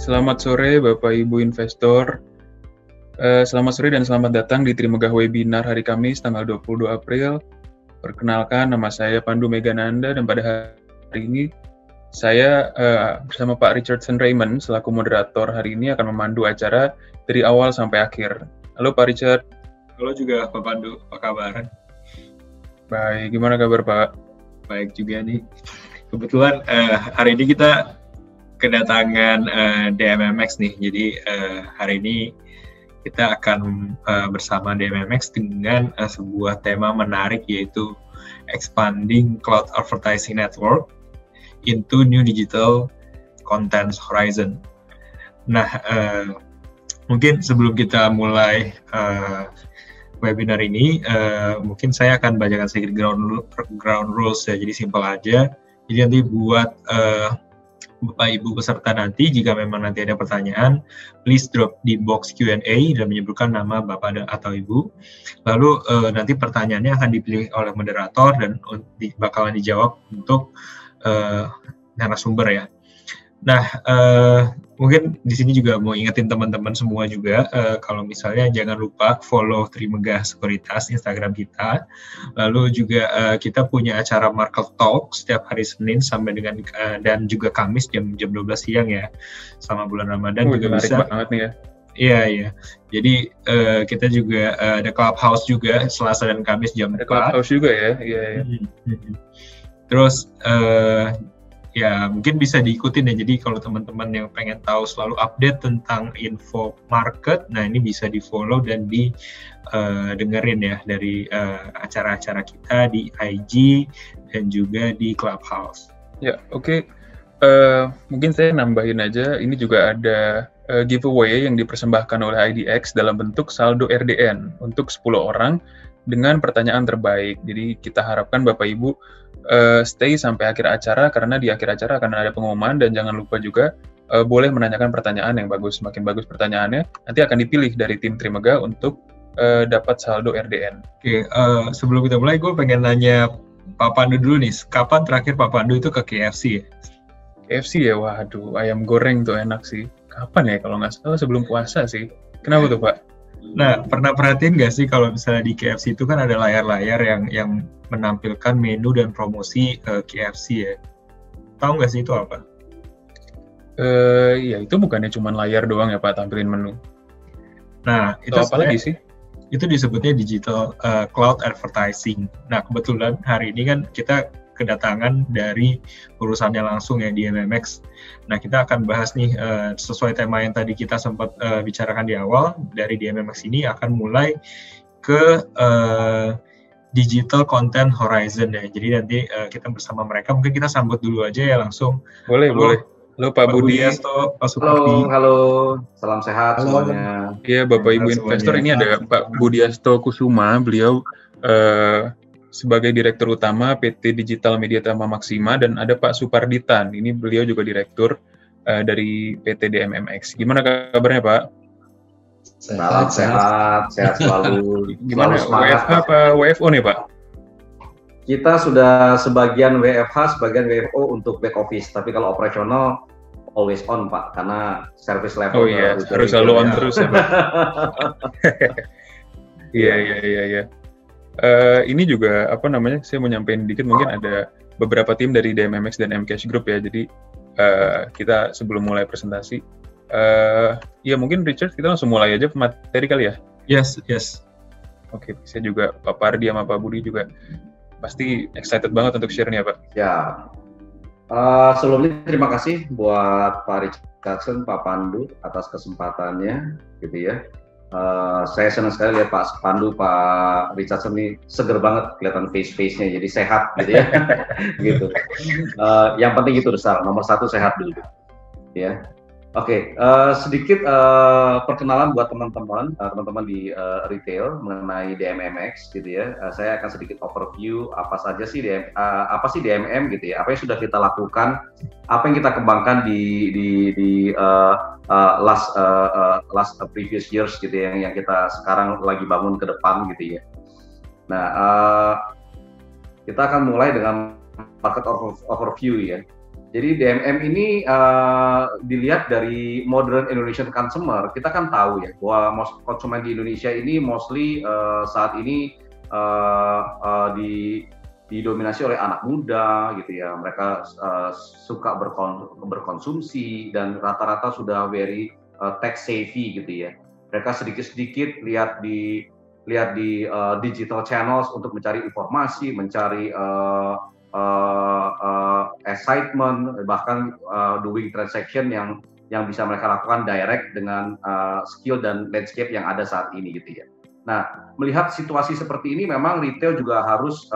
Selamat sore Bapak Ibu investor. Selamat sore dan selamat datang di Trimegah Webinar hari Kamis tanggal 22 April. Perkenalkan, nama saya Pandu Megananda dan pada hari ini saya bersama Pak Richardson Raymond selaku moderator hari ini akan memandu acara dari awal sampai akhir. Halo Pak Richard. Halo juga Pak Pandu, apa kabar? Baik, gimana kabar Pak? Baik juga nih. Kebetulan hari ini kita kedatangan DMMX nih, jadi hari ini kita akan bersama DMMX dengan sebuah tema menarik yaitu Expanding Cloud Advertising Network into New Digital Content Horizon. Nah, mungkin sebelum kita mulai webinar ini, mungkin saya akan bacakan sedikit ground rules ya, jadi simpel aja. Jadi nanti buat Bapak Ibu peserta nanti, jika memang nanti ada pertanyaan, please drop di box Q&A dan menyebutkan nama Bapak atau Ibu. Lalu nanti pertanyaannya akan dipilih oleh moderator dan bakalan dijawab untuk narasumber ya. Nah, mungkin di sini juga mau ingetin teman-teman semua juga, kalau misalnya jangan lupa follow Trimegah Sekuritas Instagram kita. Lalu juga kita punya acara Market Talk setiap hari Senin sampai dengan dan juga Kamis jam 12 siang ya, selama bulan Ramadan juga bisa. Banget nih ya. Iya. Jadi kita juga ada Clubhouse juga Selasa dan Kamis jam 4. Ada Clubhouse juga ya. Iya. Terus ya mungkin bisa diikutin ya, jadi kalau teman-teman yang pengen tahu selalu update tentang info market, nah ini bisa di follow dan dengerin ya dari acara-acara kita di IG dan juga di Clubhouse. Ya, oke. Mungkin saya nambahin aja, ini juga ada giveaway yang dipersembahkan oleh IDX dalam bentuk saldo RDN untuk 10 orang dengan pertanyaan terbaik. Jadi kita harapkan Bapak Ibu stay sampai akhir acara, karena di akhir acara akan ada pengumuman, dan jangan lupa juga boleh menanyakan pertanyaan yang bagus. Semakin bagus pertanyaannya, nanti akan dipilih dari tim Trimegah untuk dapat saldo RDN. Oke, sebelum kita mulai, gue pengen nanya Pak Pandu dulu nih, kapan terakhir Pak Pandu itu ke KFC ya? KFC ya, waduh, ayam goreng tuh enak sih. Kapan ya, kalau nggak salah sebelum puasa sih. Kenapa tuh Pak? Nah, pernah perhatiin nggak sih kalau misalnya di KFC itu kan ada layar-layar yang menampilkan menu dan promosi KFC ya? Tahu nggak sih itu apa? Ya itu bukannya cuma layar doang ya Pak, tampilin menu. Nah, itu apa lagi sih? Itu disebutnya digital cloud advertising. Nah, kebetulan hari ini kan kita kedatangan dari urusannya langsung ya di MMX. Nah, kita akan bahas nih sesuai tema yang tadi kita sempat bicarakan di awal, dari di MMX ini akan mulai ke digital content horizon ya. Jadi nanti kita bersama mereka, mungkin kita sambut dulu aja ya langsung. Boleh. Halo Pak Budi. Pak Supardi. Halo, salam sehat semuanya. Iya, Bapak Ibu investor, ini ada Pak Budiasto Kusuma, beliau sebagai Direktur Utama PT Digital Media Tama Maksima, dan ada Pak Suparditan, ini beliau juga Direktur dari PT DMMX. Gimana kabarnya Pak? Sehat selalu. Gimana, WFH apa WFO nih Pak? Kita sudah sebagian WFH, sebagian WFO untuk back office, tapi kalau operasional always on Pak, karena service level. Oh iya, harus selalu on terus ya Pak. Iya. Ini juga saya mau nyampein dikit, mungkin ada beberapa tim dari DMMX dan Mcash Group ya, jadi kita sebelum mulai presentasi, ya mungkin Richard, kita langsung mulai aja materi kali ya? Yes. Oke, saya juga Pak Pardi sama Pak Budi juga pasti excited banget untuk share nih ya Pak. Ya, sebelumnya terima kasih buat Pak Richardson, Pak Pandu atas kesempatannya gitu ya. Saya senang sekali lihat Pak Pandu, Pak Richardson ini seger banget, kelihatan face-nya, jadi sehat gitu ya. Gitu. Yang penting itu besar, nomor 1 sehat dulu ya. Oke, sedikit perkenalan buat teman-teman di retail mengenai DMMX gitu ya. Saya akan sedikit overview apa sih DMM gitu ya. Apa yang sudah kita lakukan, apa yang kita kembangkan di last previous years gitu ya, yang kita sekarang lagi bangun ke depan gitu ya. Nah, kita akan mulai dengan market overview ya. Jadi DMM ini dilihat dari modern Indonesian consumer, kita kan tahu ya bahwa konsumen di Indonesia ini mostly saat ini didominasi oleh anak muda gitu ya. Mereka suka berkonsumsi dan rata-rata sudah very tech savvy gitu ya. Mereka sedikit-sedikit lihat di digital channels untuk mencari informasi, mencari excitement, bahkan doing transaction yang bisa mereka lakukan direct dengan skill dan landscape yang ada saat ini gitu ya. Nah, melihat situasi seperti ini, memang retail juga harus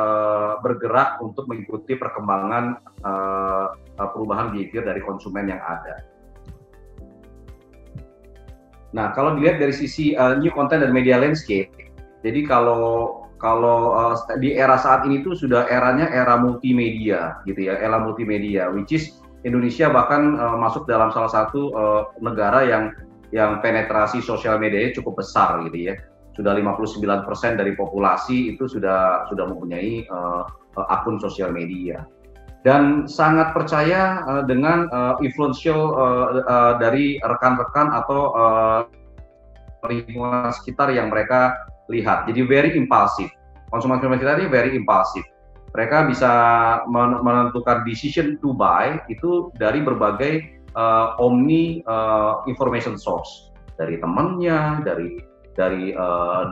bergerak untuk mengikuti perkembangan perubahan behavior dari konsumen yang ada. Nah, kalau dilihat dari sisi new content dan media landscape, jadi kalau di era saat ini tuh sudah eranya era multimedia gitu ya, era multimedia, which is Indonesia bahkan masuk dalam salah satu negara yang penetrasi sosial medianya cukup besar gitu ya. Sudah 59% dari populasi itu sudah mempunyai akun sosial media. Dan sangat percaya dengan influential dari rekan-rekan atau lingkungan sekitar yang mereka lihat. Jadi very impulsif. Konsumen kita ini very impulsif. Mereka bisa menentukan decision to buy itu dari berbagai omni information source, dari temannya, dari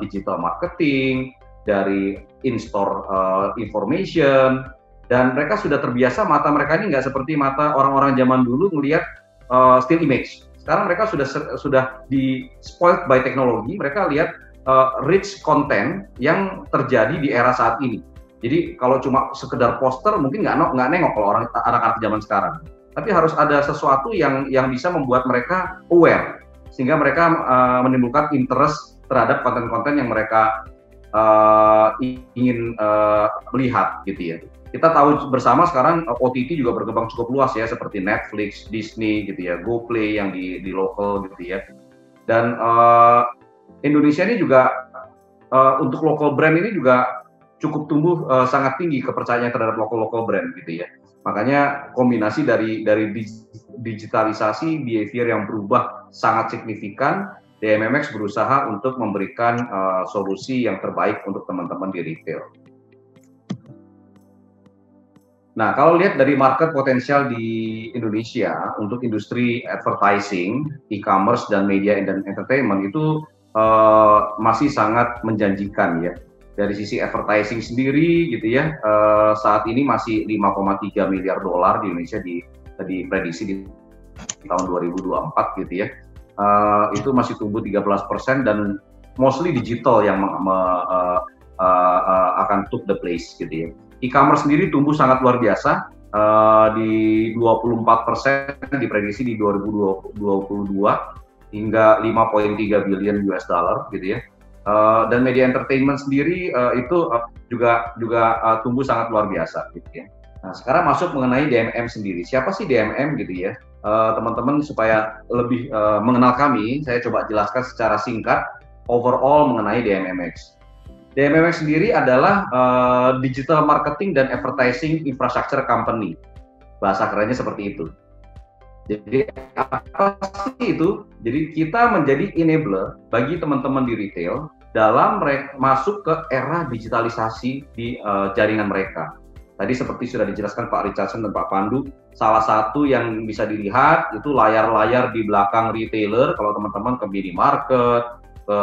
digital marketing, dari in-store information, dan mereka sudah terbiasa. Mata mereka ini nggak seperti mata orang-orang zaman dulu melihat still image. Sekarang mereka sudah di spoiled by teknologi. Mereka lihat rich content yang terjadi di era saat ini. Jadi kalau cuma sekedar poster mungkin nggak nengok kalau anak-anak zaman sekarang. Tapi harus ada sesuatu yang bisa membuat mereka aware, sehingga mereka menimbulkan interest terhadap konten-konten yang mereka ingin melihat gitu ya. Kita tahu bersama sekarang OTT juga berkembang cukup luas ya, seperti Netflix, Disney gitu ya, GoPlay yang di lokal gitu ya. Dan Indonesia ini juga untuk local brand ini juga cukup tumbuh sangat tinggi kepercayaan terhadap local brand gitu ya. Makanya kombinasi dari digitalisasi behavior yang berubah sangat signifikan, DMMX berusaha untuk memberikan solusi yang terbaik untuk teman-teman di retail. Nah, kalau lihat dari market potensial di Indonesia untuk industri advertising, e-commerce, dan media dan entertainment itu masih sangat menjanjikan ya. Dari sisi advertising sendiri gitu ya, saat ini masih 5,3 miliar dolar di Indonesia diprediksi di tahun 2024 gitu ya. Itu masih tumbuh 13% dan mostly digital yang akan took the place gitu ya. E-commerce sendiri tumbuh sangat luar biasa, di 24% diprediksi di 2022 hingga 5,3 billion US dollar gitu ya. Dan media entertainment sendiri itu juga tumbuh sangat luar biasa gitu ya. Nah, sekarang masuk mengenai DMM sendiri. Siapa sih DMM gitu ya? Teman-teman supaya lebih mengenal kami, saya coba jelaskan secara singkat overall mengenai DMMX. DMMX sendiri adalah digital marketing dan advertising infrastructure company. Bahasa kerennya seperti itu. Jadi apa sih itu? Jadi kita menjadi enabler bagi teman-teman di retail dalam masuk ke era digitalisasi di jaringan mereka. Tadi seperti sudah dijelaskan Pak Richardson dan Pak Pandu, salah satu yang bisa dilihat itu layar-layar di belakang retailer. Kalau teman-teman ke minimarket, ke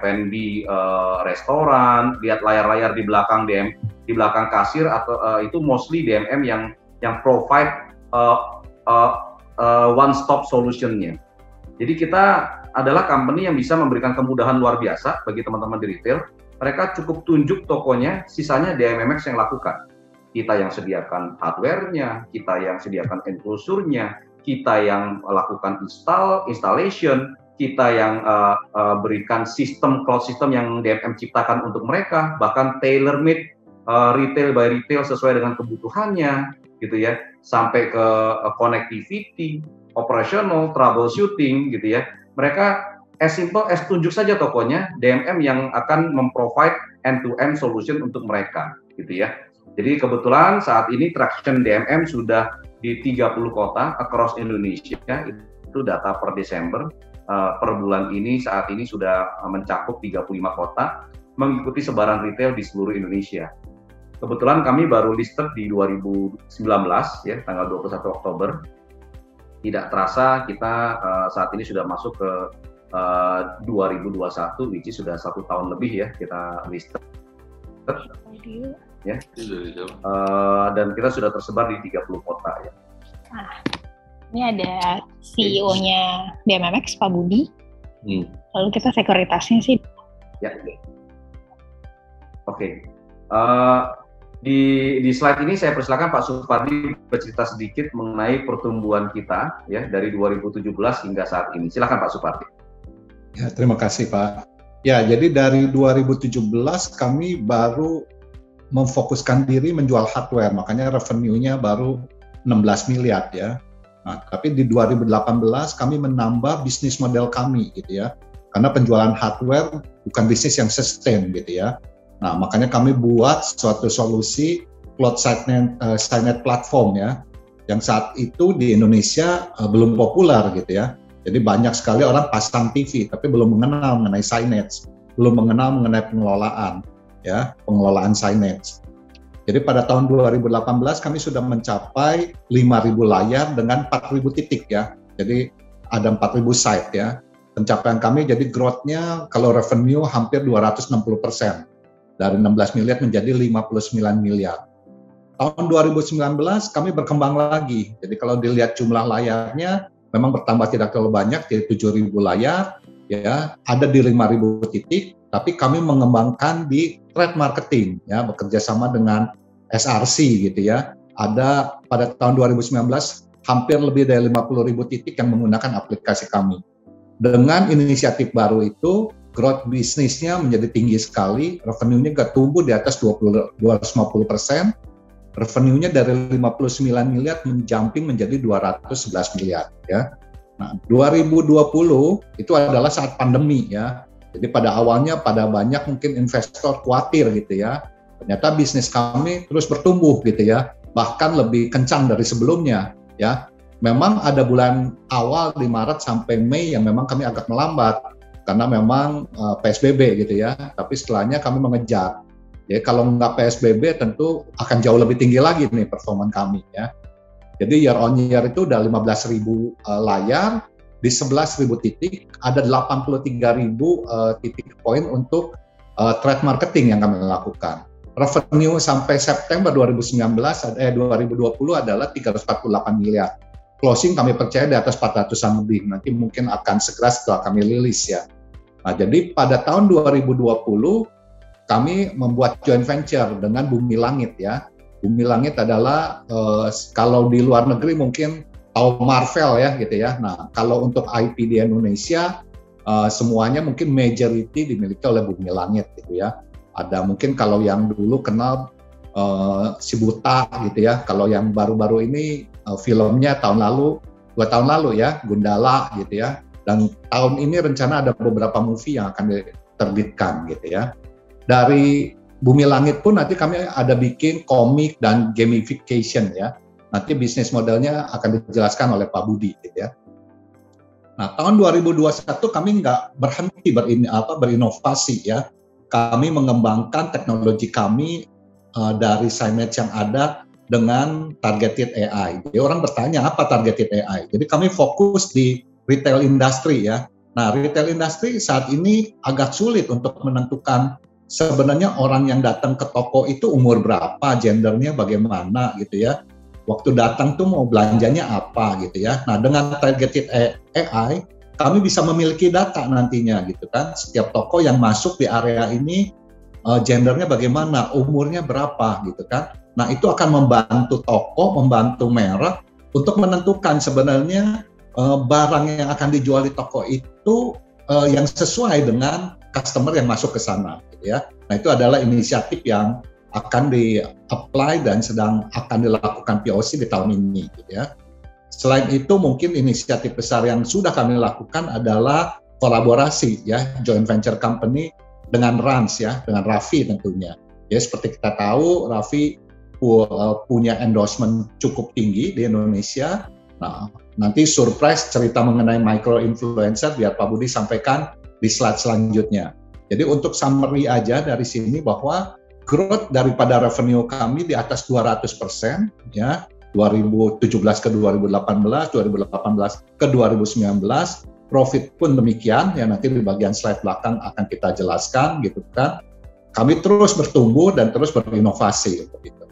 F&B restoran, lihat layar-layar di belakang kasir atau itu mostly DMM yang provide one stop solution-nya. Jadi kita adalah company yang bisa memberikan kemudahan luar biasa bagi teman-teman di retail. Mereka cukup tunjuk tokonya, sisanya DMMX yang lakukan. Kita yang sediakan hardware-nya, kita yang sediakan enclosure-nya, kita yang lakukan installation, kita yang berikan cloud system yang DMM ciptakan untuk mereka, bahkan tailor-made retail by retail sesuai dengan kebutuhannya, gitu ya, sampai ke connectivity, operational, troubleshooting, gitu ya. Mereka as simple as tunjuk saja tokonya, DMM yang akan memprovide end-to-end solution untuk mereka, gitu ya. Jadi kebetulan saat ini traction DMM sudah di 30 kota across Indonesia. Itu data per Desember. Per bulan ini saat ini sudah mencakup 35 kota, mengikuti sebaran retail di seluruh Indonesia. Kebetulan kami baru listed di 2019 ya, tanggal 21 Oktober. Tidak terasa kita saat ini sudah masuk ke 2021, which is sudah 1 tahun lebih ya kita listed. Ya. Dan kita sudah tersebar di 30 kota ya. Nah, ini ada CEO-nya DMMX, Pak Budi. Lalu kita sekuritasnya sih. Ya. Oke. Di slide ini saya persilakan Pak Supardi bercerita sedikit mengenai pertumbuhan kita ya dari 2017 hingga saat ini. Silakan Pak Supardi. Ya, terima kasih Pak. Ya, jadi dari 2017 kami baru memfokuskan diri menjual hardware, makanya revenue-nya baru 16 miliar ya. Nah, tapi di 2018 kami menambah bisnis model kami gitu ya. Karena penjualan hardware bukan bisnis yang sustain gitu ya. Nah, makanya kami buat suatu solusi cloud SignNet platform ya, yang saat itu di Indonesia belum populer gitu ya. Jadi banyak sekali orang pasang TV, tapi belum mengenal mengenai SignNet, belum mengenal mengenai pengelolaan SignNet. Jadi pada tahun 2018 kami sudah mencapai 5.000 layar dengan 4.000 titik ya. Jadi ada 4.000 site ya. Pencapaian kami jadi growth-nya kalau revenue hampir 260%. Dari 16 miliar menjadi 59 miliar. Tahun 2019 kami berkembang lagi. Jadi kalau dilihat jumlah layarnya memang bertambah tidak terlalu banyak, jadi 7.000 layar, ya ada di 5.000 titik. Tapi kami mengembangkan di trade marketing, ya bekerja sama dengan SRC gitu ya. Ada pada tahun 2019 hampir lebih dari 50.000 titik yang menggunakan aplikasi kami. Dengan inisiatif baru itu, growth bisnisnya menjadi tinggi sekali, revenue-nya tumbuh di atas 250%, revenue-nya dari 59 miliar menjumping menjadi 211 miliar ya. Nah, 2020 itu adalah saat pandemi ya. Jadi pada awalnya pada banyak mungkin investor khawatir gitu ya. Ternyata bisnis kami terus bertumbuh gitu ya, bahkan lebih kencang dari sebelumnya ya. Memang ada bulan awal di Maret sampai Mei yang memang kami agak melambat karena memang PSBB gitu ya, tapi setelahnya kami mengejar. Ya kalau nggak PSBB tentu akan jauh lebih tinggi lagi nih performa kami ya. Jadi year on year itu udah 15.000 layar, di 11.000 titik, ada 83.000 titik poin untuk trade marketing yang kami lakukan. Revenue sampai September 2020 adalah 348 miliar. Closing kami percaya di atas 400-an lebih, nanti mungkin akan segera setelah kami rilis ya. Nah, jadi pada tahun 2020 kami membuat joint venture dengan Bumi Langit ya. Bumi Langit adalah kalau di luar negeri mungkin tahu Marvel ya gitu ya. Nah, kalau untuk IP di Indonesia semuanya mungkin majority dimiliki oleh Bumi Langit gitu ya. Ada mungkin kalau yang dulu kenal Si Buta gitu ya. Kalau yang baru-baru ini filmnya tahun lalu, 2 tahun lalu ya, Gundala gitu ya. Dan tahun ini rencana ada beberapa movie yang akan diterbitkan gitu ya. Dari Bumi Langit pun nanti kami ada bikin komik dan gamification ya. Nanti bisnis modelnya akan dijelaskan oleh Pak Budi gitu ya. Nah, tahun 2021 kami nggak berhenti berinovasi ya. Kami mengembangkan teknologi kami dari SignNet yang ada dengan targeted AI. Jadi orang bertanya apa targeted AI? Jadi kami fokus di retail industry ya. Nah, retail industry saat ini agak sulit untuk menentukan sebenarnya orang yang datang ke toko itu umur berapa, gendernya bagaimana gitu ya. Waktu datang tuh mau belanjanya apa gitu ya. Nah, dengan targeted AI kami bisa memiliki data nantinya gitu kan. Setiap toko yang masuk di area ini gendernya bagaimana, umurnya berapa gitu kan. Nah, itu akan membantu toko, membantu merek untuk menentukan sebenarnya barang yang akan dijual di toko itu yang sesuai dengan customer yang masuk ke sana gitu ya. Nah, itu adalah inisiatif yang akan di-apply dan sedang akan dilakukan POC di tahun ini gitu ya. Selain itu mungkin inisiatif besar yang sudah kami lakukan adalah kolaborasi ya, joint venture company dengan Rans ya, dengan Raffi tentunya. Ya seperti kita tahu Raffi punya endorsement cukup tinggi di Indonesia. Nah, nanti surprise cerita mengenai micro influencer biar Pak Budi sampaikan di slide selanjutnya. Jadi untuk summary aja dari sini bahwa growth daripada revenue kami di atas 200%, ya, 2017 ke 2018, 2018 ke 2019, profit pun demikian, ya nanti di bagian slide belakang akan kita jelaskan, gitu kan. Kami terus bertumbuh dan terus berinovasi, gitu.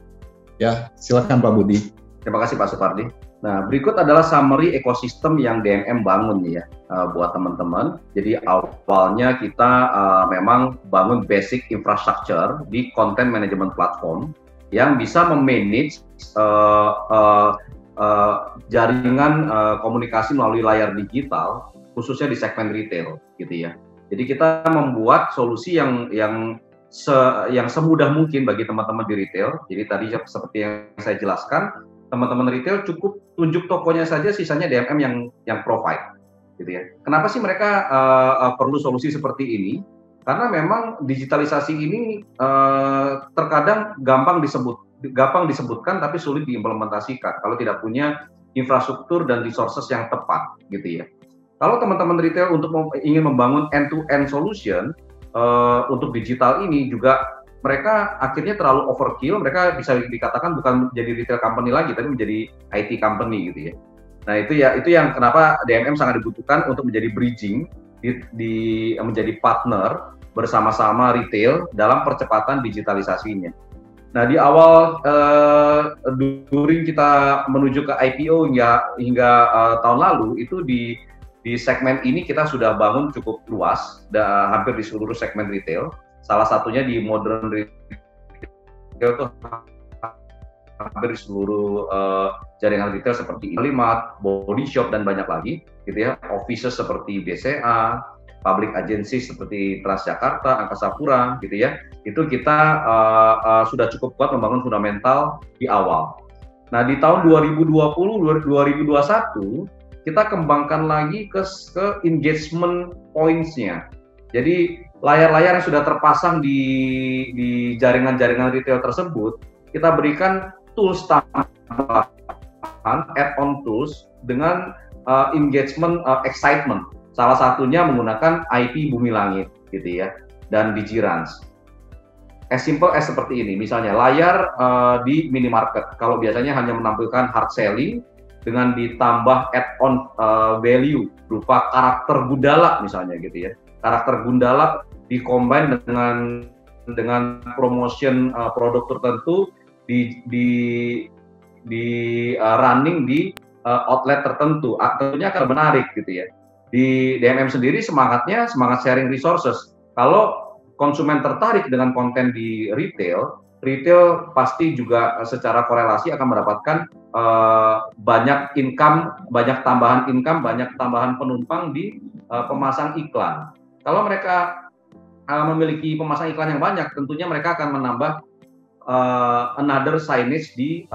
Ya, silakan Pak Budi. Terima kasih Pak Supardi. Nah, berikut adalah summary ekosistem yang DMM bangun ya, buat teman-teman. Jadi awalnya kita memang bangun basic infrastructure di content management platform yang bisa memanage jaringan komunikasi melalui layar digital, khususnya di segmen retail, gitu ya. Jadi kita membuat solusi yang semudah mungkin bagi teman-teman di retail. Jadi tadi seperti yang saya jelaskan, teman-teman retail cukup tunjuk tokonya saja, sisanya DMM yang provide, gitu ya. Kenapa sih mereka perlu solusi seperti ini? Karena memang digitalisasi ini terkadang gampang disebutkan tapi sulit diimplementasikan kalau tidak punya infrastruktur dan resources yang tepat, gitu ya. Kalau teman-teman retail ingin membangun end-to-end solution untuk digital ini juga, mereka akhirnya terlalu overkill, mereka bisa dikatakan bukan menjadi retail company lagi, tapi menjadi IT company, gitu ya. Nah itu yang kenapa DMM sangat dibutuhkan untuk menjadi bridging, menjadi partner bersama-sama retail dalam percepatan digitalisasinya. Nah di awal during kita menuju ke IPO hingga tahun lalu, itu di segmen ini kita sudah bangun cukup luas, hampir di seluruh segmen retail. Salah satunya di modern retail itu hampir di seluruh jaringan retail seperti Indomaret, Body Shop, dan banyak lagi, gitu ya. Offices seperti BCA, public agency seperti Transjakarta, Angkasa Pura, gitu ya. Itu kita sudah cukup kuat membangun fundamental di awal. Nah di tahun 2020-2021 kita kembangkan lagi ke engagement points-nya. Jadi layar-layar yang sudah terpasang di jaringan-jaringan retail tersebut, kita berikan tools tambahan, add-on tools dengan engagement excitement. Salah satunya menggunakan IP Bumi Langit, gitu ya, dan Digirans. As simple as seperti ini, misalnya layar di minimarket, kalau biasanya hanya menampilkan hard selling, dengan ditambah add-on value berupa karakter Gundala misalnya, gitu ya. Karakter Gundala dikombin dengan promotion produk tertentu di running di outlet tertentu, tentunya akan menarik, gitu ya. Di DMM sendiri semangat sharing resources. Kalau konsumen tertarik dengan konten di retail pasti juga secara korelasi akan mendapatkan banyak tambahan income, banyak tambahan penumpang di pemasang iklan. Kalau mereka memiliki pemasang iklan yang banyak, tentunya mereka akan menambah another signage di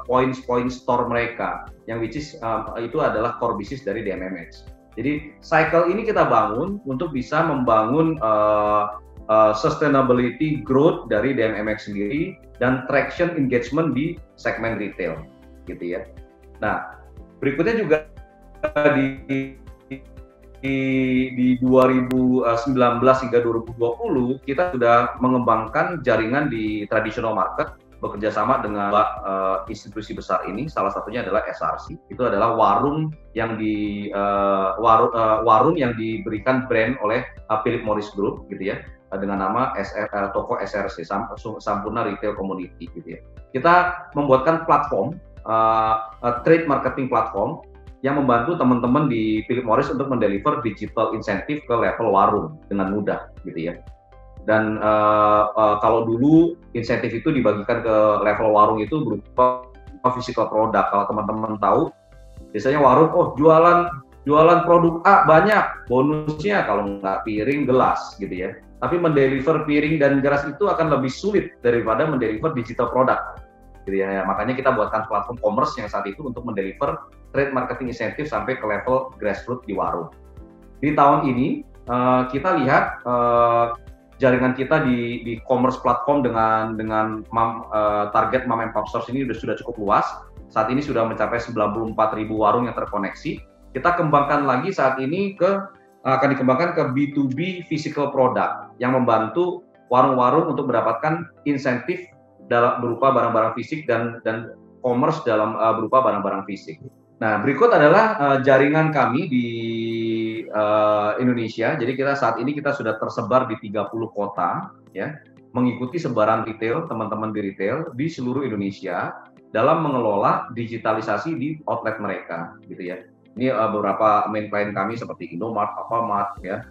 point store mereka, yang which is itu adalah core business dari DMMX. Jadi cycle ini kita bangun untuk bisa membangun sustainability growth dari DMMX sendiri dan traction engagement di segmen retail, gitu ya. Nah, berikutnya juga di 2019 hingga 2020 kita sudah mengembangkan jaringan di traditional market, bekerja sama dengan institusi besar ini. Salah satunya adalah SRC. Itu adalah warung yang diberikan brand oleh Philip Morris Group, gitu ya, dengan nama toko SRC, Sampurna Retail Community, gitu ya. Kita membuatkan platform trade marketing platform yang membantu teman-teman di Philip Morris untuk mendeliver digital insentif ke level warung dengan mudah, gitu ya. Dan kalau dulu insentif itu dibagikan ke level warung itu berupa physical product. Kalau teman-teman tahu, biasanya warung jualan produk A banyak, bonusnya kalau nggak piring gelas, gitu ya. Tapi mendeliver piring dan gelas itu akan lebih sulit daripada mendeliver digital product, gitu ya. Makanya kita buatkan platform commerce yang saat itu untuk mendeliver trade marketing insentif sampai ke level grassroots di warung. Di tahun ini kita lihat jaringan kita di commerce platform dengan target mom and pop stores ini sudah cukup luas. Saat ini sudah mencapai 94.000 warung yang terkoneksi. Kita kembangkan lagi saat ini akan dikembangkan ke B2B physical product yang membantu warung-warung untuk mendapatkan insentif berupa barang-barang fisik dan commerce berupa barang-barang fisik. Nah, berikut adalah jaringan kami di Indonesia. Jadi saat ini kita sudah tersebar di 30 kota, ya, mengikuti sebaran retail, teman-teman di retail di seluruh Indonesia dalam mengelola digitalisasi di outlet mereka, gitu ya. Ini beberapa main klien kami seperti Indomart, Alfamart, ya,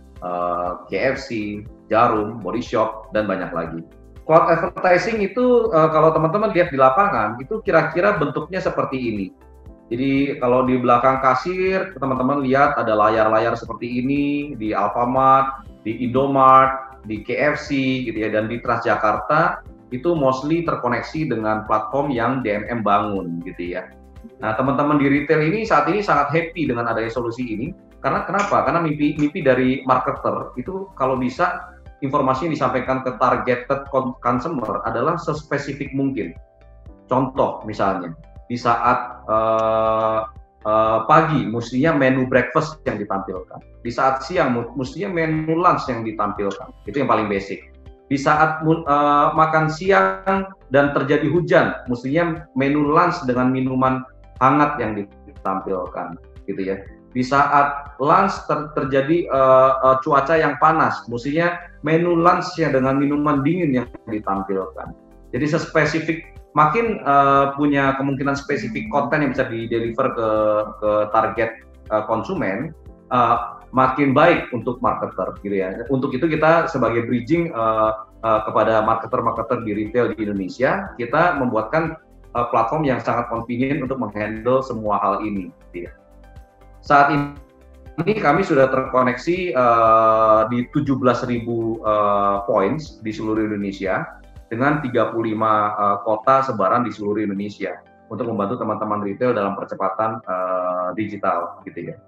KFC, Jarum, Body Shop, dan banyak lagi. Cloud advertising itu kalau teman-teman lihat di lapangan itu kira-kira bentuknya seperti ini. Jadi kalau di belakang kasir teman-teman lihat ada layar-layar seperti ini di Alfamart, di Indomart, di KFC gitu ya, dan di Transjakarta itu mostly terkoneksi dengan platform yang DMM bangun gitu ya. Nah, teman-teman di retail ini saat ini sangat happy dengan adanya solusi ini. Karena kenapa? Karena mimpi dari marketer itu kalau bisa informasi yang disampaikan ke targeted consumer adalah sespesifik mungkin. Contoh misalnya, di saat pagi mestinya menu breakfast yang ditampilkan. Di saat siang mestinya menu lunch yang ditampilkan. Itu yang paling basic. Di saat makan siang dan terjadi hujan, mestinya menu lunch dengan minuman hangat yang ditampilkan, gitu ya. Di saat lunch terjadi cuaca yang panas, mestinya menu lunch ya dengan minuman dingin yang ditampilkan. Jadi sespesifik, makin punya kemungkinan spesifik konten yang bisa di-deliver ke target konsumen, makin baik untuk marketer gitu ya. Untuk itu kita sebagai bridging kepada marketer-marketer di retail di Indonesia, kita membuatkan platform yang sangat convenient untuk menghandle semua hal ini gitu ya. Saat ini kami sudah terkoneksi di 17.000 points di seluruh Indonesia dengan 35 kota sebaran di seluruh Indonesia untuk membantu teman-teman retail dalam percepatan digital gitu ya.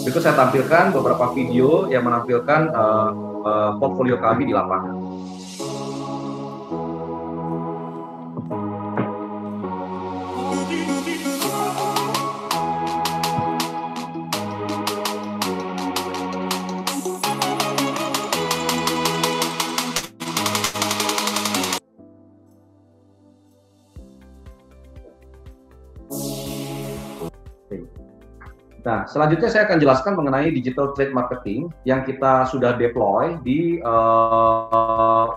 Berikut saya tampilkan beberapa video yang menampilkan portfolio kami di lapangan. Nah, selanjutnya saya akan jelaskan mengenai digital trade marketing yang kita sudah deploy di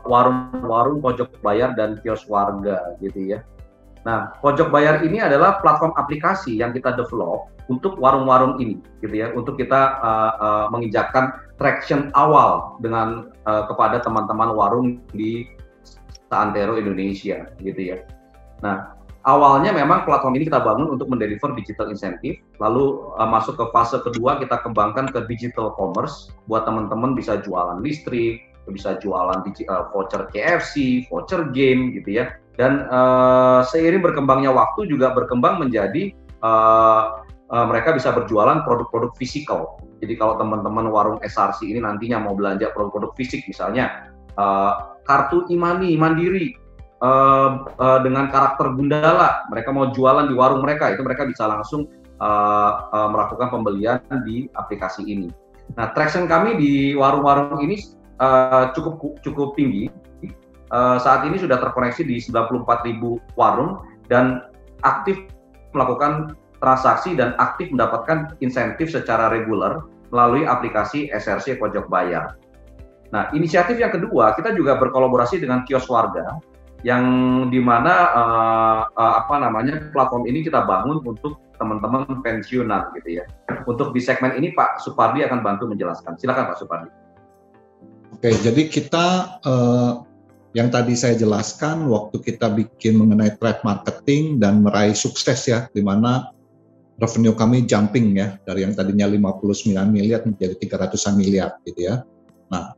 warung-warung pojok bayar dan kios warga, gitu ya. Nah, pojok bayar ini adalah platform aplikasi yang kita develop untuk warung-warung ini, gitu ya, untuk kita menginjakkan traction awal dengan kepada teman-teman warung di seantero Indonesia, gitu ya. Nah, awalnya memang platform ini kita bangun untuk mendeliver digital insentif, lalu masuk ke fase kedua kita kembangkan ke digital commerce, buat teman-teman bisa jualan listrik, bisa jualan voucher KFC, voucher game gitu ya. Dan seiring berkembangnya waktu juga berkembang menjadi mereka bisa berjualan produk-produk fisikal. Jadi kalau teman-teman warung SRC ini nantinya mau belanja produk-produk fisik misalnya kartu e-money mandiri, dengan karakter Gundala, mereka mau jualan di warung mereka, itu mereka bisa langsung melakukan pembelian di aplikasi ini. Nah, traction kami di warung-warung ini cukup tinggi. Saat ini sudah terkoneksi di 94.000 warung dan aktif melakukan transaksi dan aktif mendapatkan insentif secara reguler melalui aplikasi SRC Pojok Bayar. Nah, inisiatif yang kedua, kita juga berkolaborasi dengan kios warga, yang dimana platform ini kita bangun untuk teman-teman pensiunan gitu ya. Untuk di segmen ini Pak Supardi akan bantu menjelaskan. Silakan Pak Supardi. Oke, jadi kita yang tadi saya jelaskan waktu kita bikin mengenai trade marketing dan meraih sukses ya, di mana revenue kami jumping ya dari yang tadinya 59 miliar menjadi 300-an miliar gitu ya. Nah,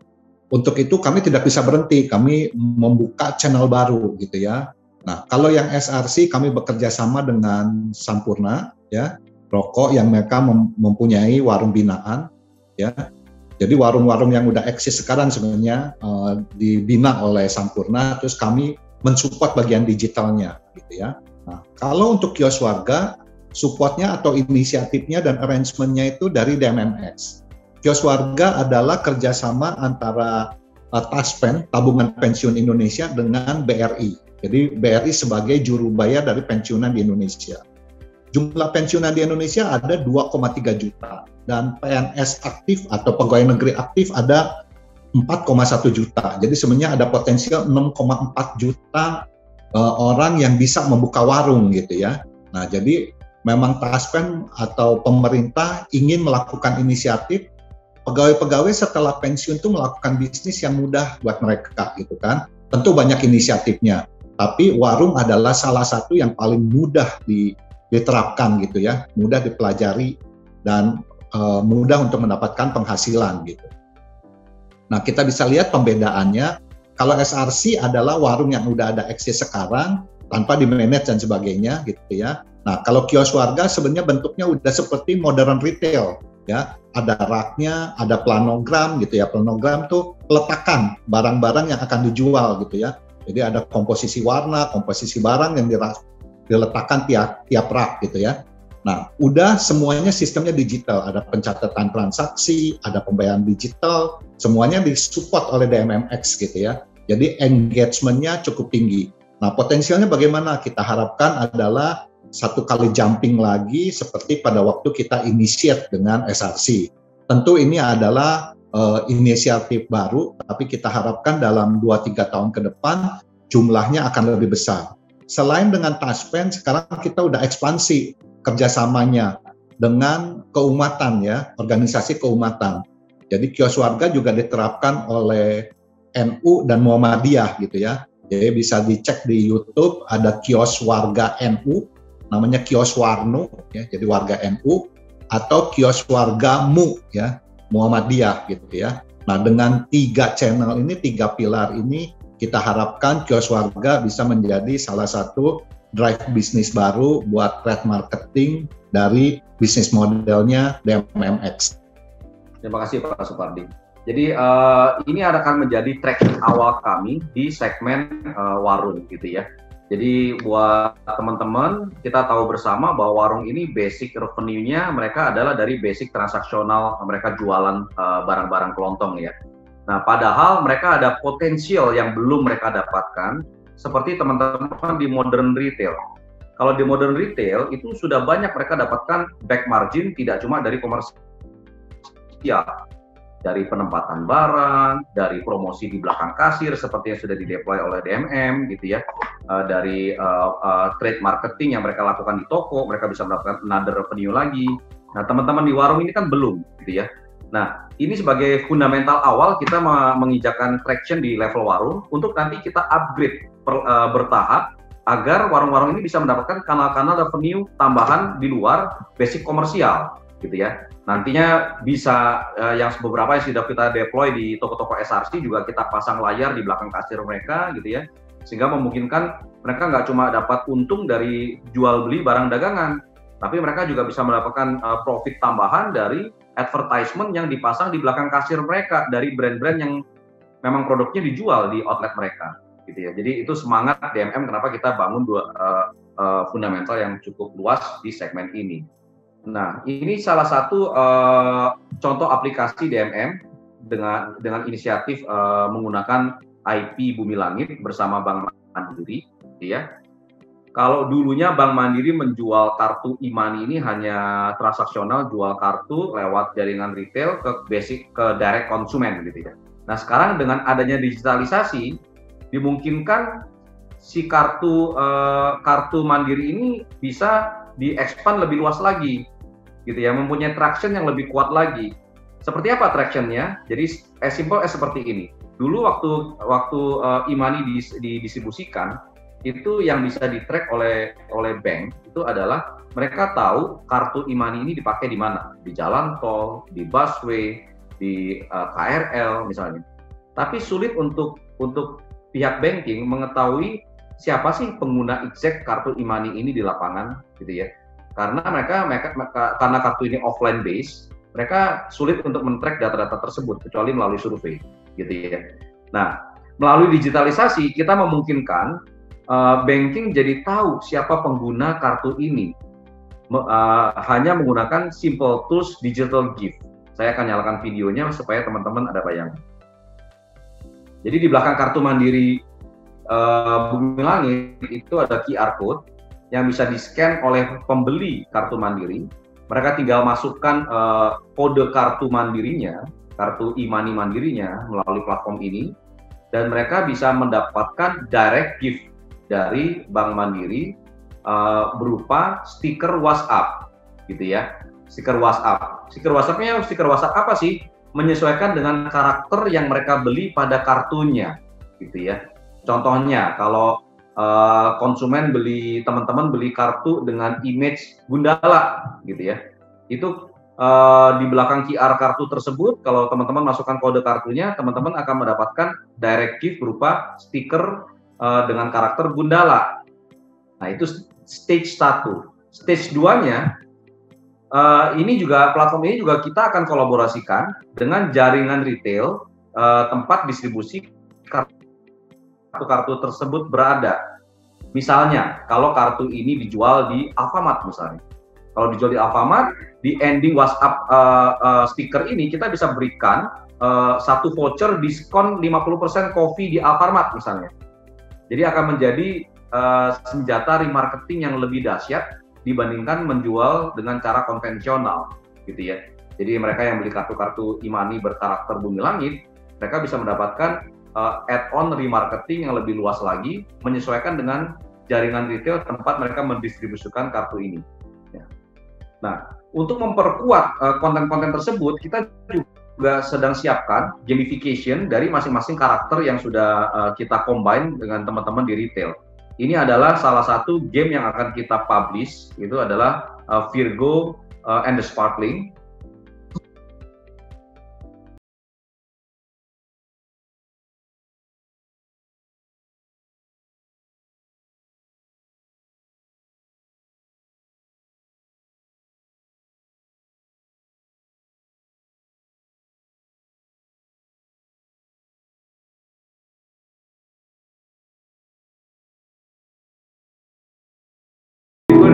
untuk itu kami tidak bisa berhenti, kami membuka channel baru gitu ya. Nah, kalau yang SRC kami bekerja sama dengan Sampurna ya, rokok yang mereka mempunyai warung binaan ya. Jadi warung-warung yang udah eksis sekarang sebenarnya dibina oleh Sampurna, terus kami mensupport bagian digitalnya, gitu ya. Nah, kalau untuk kios warga, supportnya atau inisiatifnya dan arrangementnya itu dari DMMX. Kios warga adalah kerjasama antara Taspen, Tabungan Pensiun Indonesia, dengan BRI. Jadi BRI sebagai juru bayar dari pensiunan di Indonesia. Jumlah pensiunan di Indonesia ada 2,3 juta dan PNS aktif atau pegawai negeri aktif ada 4,1 juta. Jadi sebenarnya ada potensial 6,4 juta orang yang bisa membuka warung gitu ya. Nah, jadi memang Taspen atau pemerintah ingin melakukan inisiatif pegawai-pegawai setelah pensiun itu melakukan bisnis yang mudah buat mereka gitu kan. Tentu banyak inisiatifnya, tapi warung adalah salah satu yang paling mudah diterapkan gitu ya, mudah dipelajari dan mudah untuk mendapatkan penghasilan gitu. Nah, kita bisa lihat pembedaannya. Kalau SRC adalah warung yang udah ada eksis sekarang tanpa di-manage dan sebagainya gitu ya. Nah, kalau kios warga sebenarnya bentuknya udah seperti modern retail ya. Ada raknya, ada planogram gitu ya. Planogram tuh peletakan barang-barang yang akan dijual gitu ya. Jadi ada komposisi warna, komposisi barang yang diletakkan tiap rak gitu ya. Nah, udah semuanya sistemnya digital, ada pencatatan transaksi, ada pembayaran digital, semuanya disupport oleh DMMX gitu ya. Jadi engagement-nya cukup tinggi. Nah, potensialnya bagaimana? Kita harapkan adalah satu kali jumping lagi seperti pada waktu kita initiate dengan SRC. Tentu ini adalah inisiatif baru, tapi kita harapkan dalam 2-3 tahun ke depan jumlahnya akan lebih besar. Selain dengan Taspen, sekarang kita udah ekspansi kerjasamanya dengan keumatan ya, organisasi keumatan. Jadi kios warga juga diterapkan oleh NU dan Muhammadiyah gitu ya. Jadi bisa dicek di YouTube, ada kios warga NU, namanya kios Warno ya, jadi warga NU, atau kios warga MU ya, Muhammadiyah gitu ya. Nah, dengan 3 channel ini, 3 pilar ini, kita harapkan kios warga bisa menjadi salah satu drive bisnis baru buat trade marketing dari bisnis modelnya DMMX. Terima kasih Pak Supardi. Jadi ini akan menjadi track awal kami di segmen warung gitu ya. Jadi buat teman-teman, kita tahu bersama bahwa warung ini basic revenue-nya mereka adalah dari basic transaksional, mereka jualan barang-barang kelontong ya. Nah, padahal mereka ada potensial yang belum mereka dapatkan, seperti teman-teman di modern retail. Kalau di modern retail, itu sudah banyak mereka dapatkan back margin, tidak cuma dari komersial, dari penempatan barang, dari promosi di belakang kasir, seperti yang sudah dideploy oleh DMM, gitu ya, dari trade marketing yang mereka lakukan di toko, mereka bisa mendapatkan another revenue lagi. Nah, teman-teman di warung ini kan belum, gitu ya. Nah, ini sebagai fundamental awal kita menginjakan traction di level warung untuk nanti kita upgrade bertahap agar warung-warung ini bisa mendapatkan kanal-kanal revenue tambahan di luar basic komersial gitu ya. Nantinya bisa yang beberapa yang sudah kita deploy di toko-toko SRC juga kita pasang layar di belakang kasir mereka gitu ya, sehingga memungkinkan mereka nggak cuma dapat untung dari jual beli barang dagangan, tapi mereka juga bisa mendapatkan profit tambahan dari advertisement yang dipasang di belakang kasir mereka dari brand-brand yang memang produknya dijual di outlet mereka gitu ya. Jadi itu semangat DMM kenapa kita bangun dua fundamental yang cukup luas di segmen ini. Nah, ini salah satu contoh aplikasi DMM dengan inisiatif menggunakan IP Bumi Langit bersama Bank Mandiri gitu ya. Kalau dulunya Bank Mandiri menjual kartu e-money ini hanya transaksional, jual kartu lewat jaringan retail ke direct konsumen gitu ya. Nah, sekarang dengan adanya digitalisasi dimungkinkan si kartu Mandiri ini bisa di-expand lebih luas lagi gitu ya, mempunyai traction yang lebih kuat lagi. Seperti apa tractionnya? Jadi as simple as seperti ini. Dulu waktu e-money didistribusikan, itu yang bisa di-track oleh bank itu adalah mereka tahu kartu e-money ini dipakai di mana, di jalan tol, di busway, di KRL misalnya. Tapi sulit untuk pihak banking mengetahui siapa sih pengguna exact kartu e-money ini di lapangan gitu ya. Karena mereka karena kartu ini offline base, mereka sulit untuk men-track data-data tersebut kecuali melalui survei, gitu ya. Nah, melalui digitalisasi kita memungkinkan banking jadi tahu siapa pengguna kartu ini hanya menggunakan simple tools digital gift. Saya akan nyalakan videonya supaya teman-teman ada bayangan. Jadi di belakang kartu Mandiri Bumi Langit itu ada QR code yang bisa di-scan oleh pembeli kartu Mandiri. Mereka tinggal masukkan kode kartu Mandirinya, kartu e-money Mandirinya melalui platform ini, dan mereka bisa mendapatkan direct gift dari Bank Mandiri berupa stiker WhatsApp, gitu ya. Stiker WhatsApp. Stiker WhatsApp apa sih? Menyesuaikan dengan karakter yang mereka beli pada kartunya, gitu ya. Contohnya, kalau konsumen teman-teman beli kartu dengan image Gundala, gitu ya. Itu di belakang QR kartu tersebut, kalau teman-teman masukkan kode kartunya, teman-teman akan mendapatkan direct gift berupa stiker dengan karakter Gundala. Nah, itu stage 1. Stage 2-nya, platform ini juga kita akan kolaborasikan dengan jaringan retail tempat distribusi kartu-kartu tersebut berada. Misalnya, kalau kartu ini dijual di Alfamart misalnya. Kalau dijual di Alfamart, di ending WhatsApp stiker ini kita bisa berikan satu voucher diskon 50% kopi di Alfamart misalnya. Jadi akan menjadi senjata remarketing yang lebih dahsyat dibandingkan menjual dengan cara konvensional, gitu ya. Jadi mereka yang beli kartu-kartu e-money berkarakter Bumi Langit, mereka bisa mendapatkan add-on remarketing yang lebih luas lagi, menyesuaikan dengan jaringan retail tempat mereka mendistribusikan kartu ini. Ya. Nah, untuk memperkuat konten-konten tersebut, kita juga sedang siapkan gamification dari masing-masing karakter yang sudah kita combine dengan teman-teman di retail. Ini adalah salah satu game yang akan kita publish, itu adalah Virgo and the Sparkling.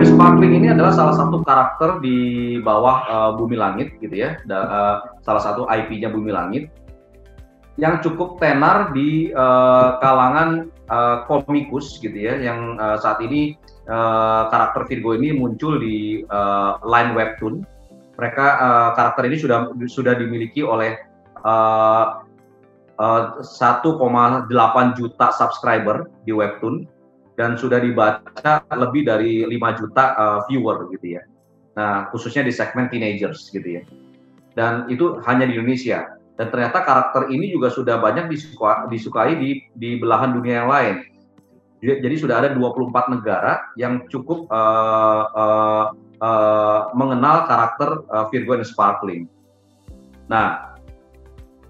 Sparkling ini adalah salah satu karakter di bawah Bumi Langit, gitu ya. Salah satu IP-nya Bumi Langit yang cukup tenar di kalangan komikus, gitu ya. Yang saat ini karakter Virgo ini muncul di line webtoon. Mereka karakter ini sudah dimiliki oleh 1,8 juta subscriber di webtoon. Dan sudah dibaca lebih dari 5 juta viewer, gitu ya. Nah, khususnya di segmen teenagers, gitu ya. Dan itu hanya di Indonesia. Dan ternyata karakter ini juga sudah banyak disukai di belahan dunia yang lain. Jadi sudah ada 24 negara yang cukup mengenal karakter Virgo and Sparkling. Nah,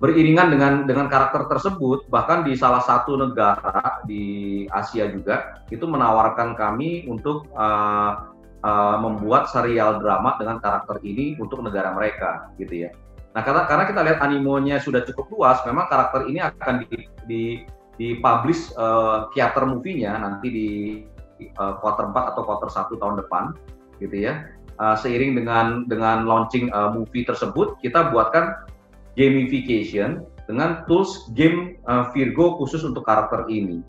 beriringan dengan karakter tersebut, bahkan di salah satu negara di Asia juga, itu menawarkan kami untuk membuat serial drama dengan karakter ini untuk negara mereka, gitu ya. Nah, karena kita lihat animonya sudah cukup luas, memang karakter ini akan dipublish theater movie-nya nanti di quarter 4 atau quarter 1 tahun depan, gitu ya. Seiring dengan launching movie tersebut, kita buatkan gamification dengan tools game Virgo khusus untuk karakter ini.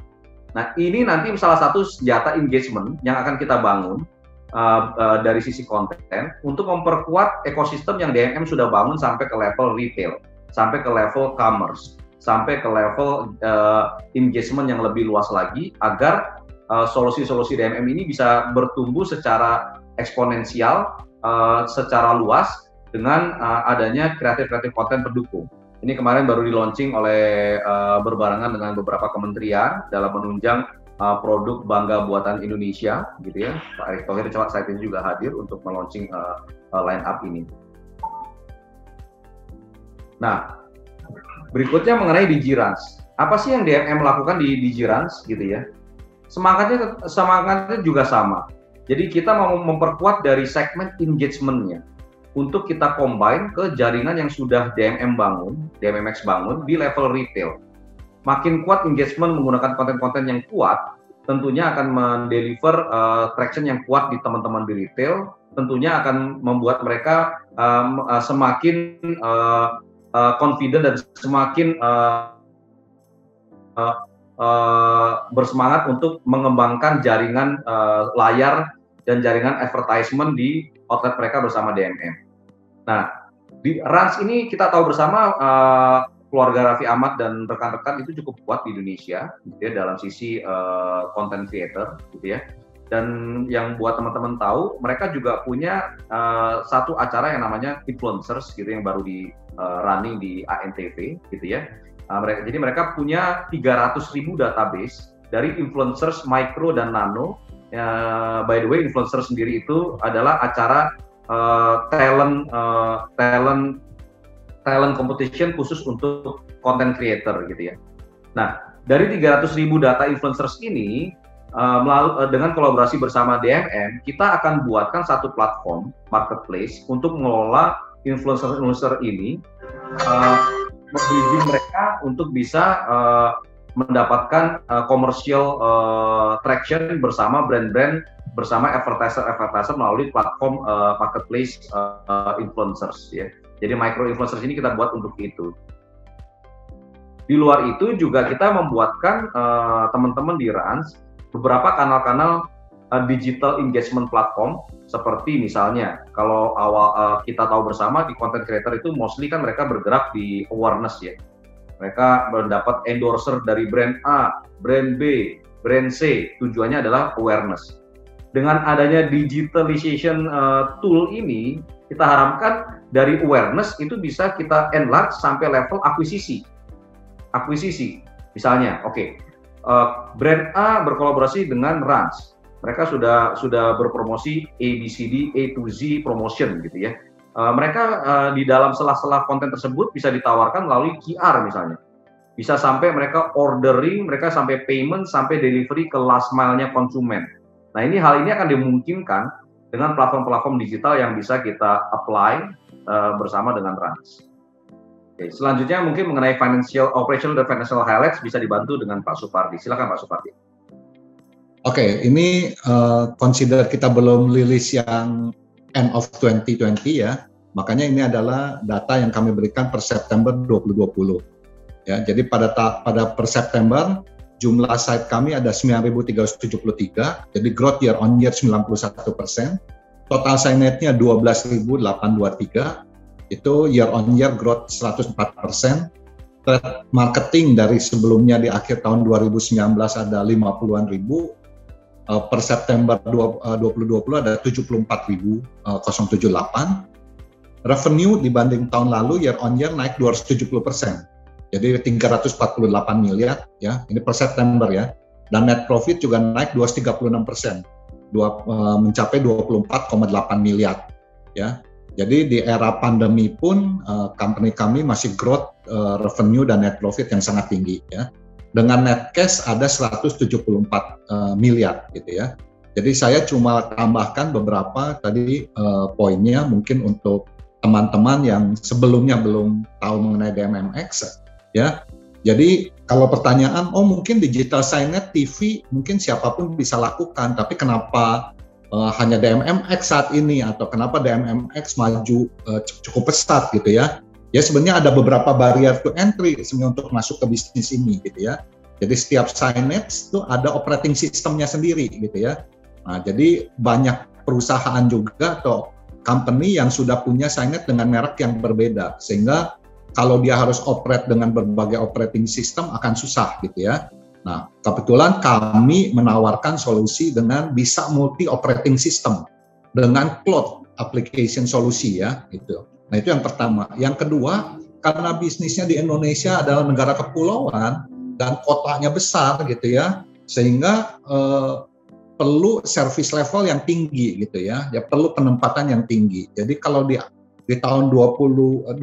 Nah, ini nanti salah satu senjata engagement yang akan kita bangun dari sisi konten untuk memperkuat ekosistem yang DMM sudah bangun sampai ke level retail, sampai ke level commerce, sampai ke level engagement yang lebih luas lagi, agar solusi-solusi DMM ini bisa bertumbuh secara eksponensial, secara luas, dengan adanya kreatif konten pendukung. Ini kemarin baru di-launching oleh berbarengan dengan beberapa kementerian dalam menunjang produk bangga buatan Indonesia, gitu ya. Pak Erick Thohir saat ini juga hadir untuk melaunching line up ini. Nah, berikutnya mengenai Digirans. Apa sih yang DMM lakukan di Digirans, gitu ya? Semangatnya juga sama. Jadi kita mau memperkuat dari segmen engagement-nya. untuk kita combine ke jaringan yang sudah DMMX bangun di level retail. Makin kuat engagement menggunakan konten-konten yang kuat, tentunya akan mendeliver traction yang kuat di teman-teman di retail, tentunya akan membuat mereka semakin confident dan semakin bersemangat untuk mengembangkan jaringan layar dan jaringan advertisement di outlet mereka bersama DMM. Nah, di Rans ini kita tahu bersama keluarga Raffi Ahmad dan rekan-rekan itu cukup kuat di Indonesia, gitu ya, dalam sisi content creator, gitu ya. Dan yang buat teman-teman tahu, mereka juga punya satu acara yang namanya Influencers, gitu, yang baru di running di ANTV, gitu ya. Jadi mereka punya 300.000 database dari influencers micro dan nano. By the way, influencer sendiri itu adalah acara talent competition khusus untuk content creator, gitu ya. Nah, dari 300.000 data influencers ini, dengan kolaborasi bersama DMM, kita akan buatkan satu platform marketplace untuk mengelola influencer ini, membimbing mereka untuk bisa mendapatkan commercial traction bersama brand-brand, bersama advertiser melalui platform marketplace influencers, ya. Jadi micro influencers ini kita buat untuk itu. Di luar itu juga kita membuatkan teman-teman di Rans beberapa kanal-kanal digital engagement platform, seperti misalnya kalau kita tahu bersama di content creator itu mostly kan mereka bergerak di awareness, ya. Mereka mendapat endorser dari brand A, brand B, brand C, tujuannya adalah awareness. Dengan adanya digitalization tool ini, kita harapkan dari awareness itu bisa kita enlarge sampai level akuisisi. Misalnya, brand A berkolaborasi dengan Rans. Mereka sudah berpromosi ABCD, A to Z promotion, gitu ya. Mereka di dalam sela-sela konten tersebut bisa ditawarkan melalui QR misalnya. Bisa sampai mereka ordering, mereka sampai payment, sampai delivery ke last mile-nya konsumen. Nah, hal ini akan dimungkinkan dengan platform-platform digital yang bisa kita apply bersama dengan Rans. Oke, selanjutnya mungkin mengenai operational dan financial highlights bisa dibantu dengan Pak Supardi. Silakan Pak Supardi. Oke, ini consider kita belum rilis yang end of 2020 ya, makanya ini adalah data yang kami berikan per September 2020. Ya, jadi pada per September jumlah site kami ada 9.373, jadi growth year on year 91%. Total sign-net-nya 12.823, itu year on year growth 104%. Trade marketing dari sebelumnya di akhir tahun 2019 ada 50-an ribu, per September 2020 ada 74.078. Revenue dibanding tahun lalu year on year naik 270%. Jadi 348 miliar ya, ini per September ya. Dan net profit juga naik 236%. Mencapai 24,8 miliar ya. Jadi di era pandemi pun company kami masih growth revenue dan net profit yang sangat tinggi ya. Dengan net cash ada 174 miliar gitu ya. Jadi saya cuma tambahkan beberapa tadi poinnya mungkin untuk teman-teman yang sebelumnya belum tahu mengenai DMMX ya. Jadi kalau pertanyaan, mungkin digital sign-net TV mungkin siapapun bisa lakukan, tapi kenapa hanya DMMX saat ini, atau kenapa DMMX maju cukup pesat gitu ya? Ya sebenarnya ada beberapa barrier to entry sebenarnya untuk masuk ke bisnis ini gitu ya. Jadi setiap sign-net itu ada operating systemnya sendiri gitu ya. Nah, jadi banyak perusahaan juga atau company yang sudah punya sign-net dengan merek yang berbeda, sehingga kalau dia harus operate dengan berbagai operating system akan susah gitu ya. Nah, kebetulan kami menawarkan solusi dengan bisa multi operating system dengan cloud application solusi ya gitu. Nah, itu yang pertama. Yang kedua, karena bisnisnya di Indonesia adalah negara kepulauan dan kotanya besar gitu ya, sehingga perlu service level yang tinggi gitu ya. Ya perlu penempatan yang tinggi. Jadi kalau di tahun 2021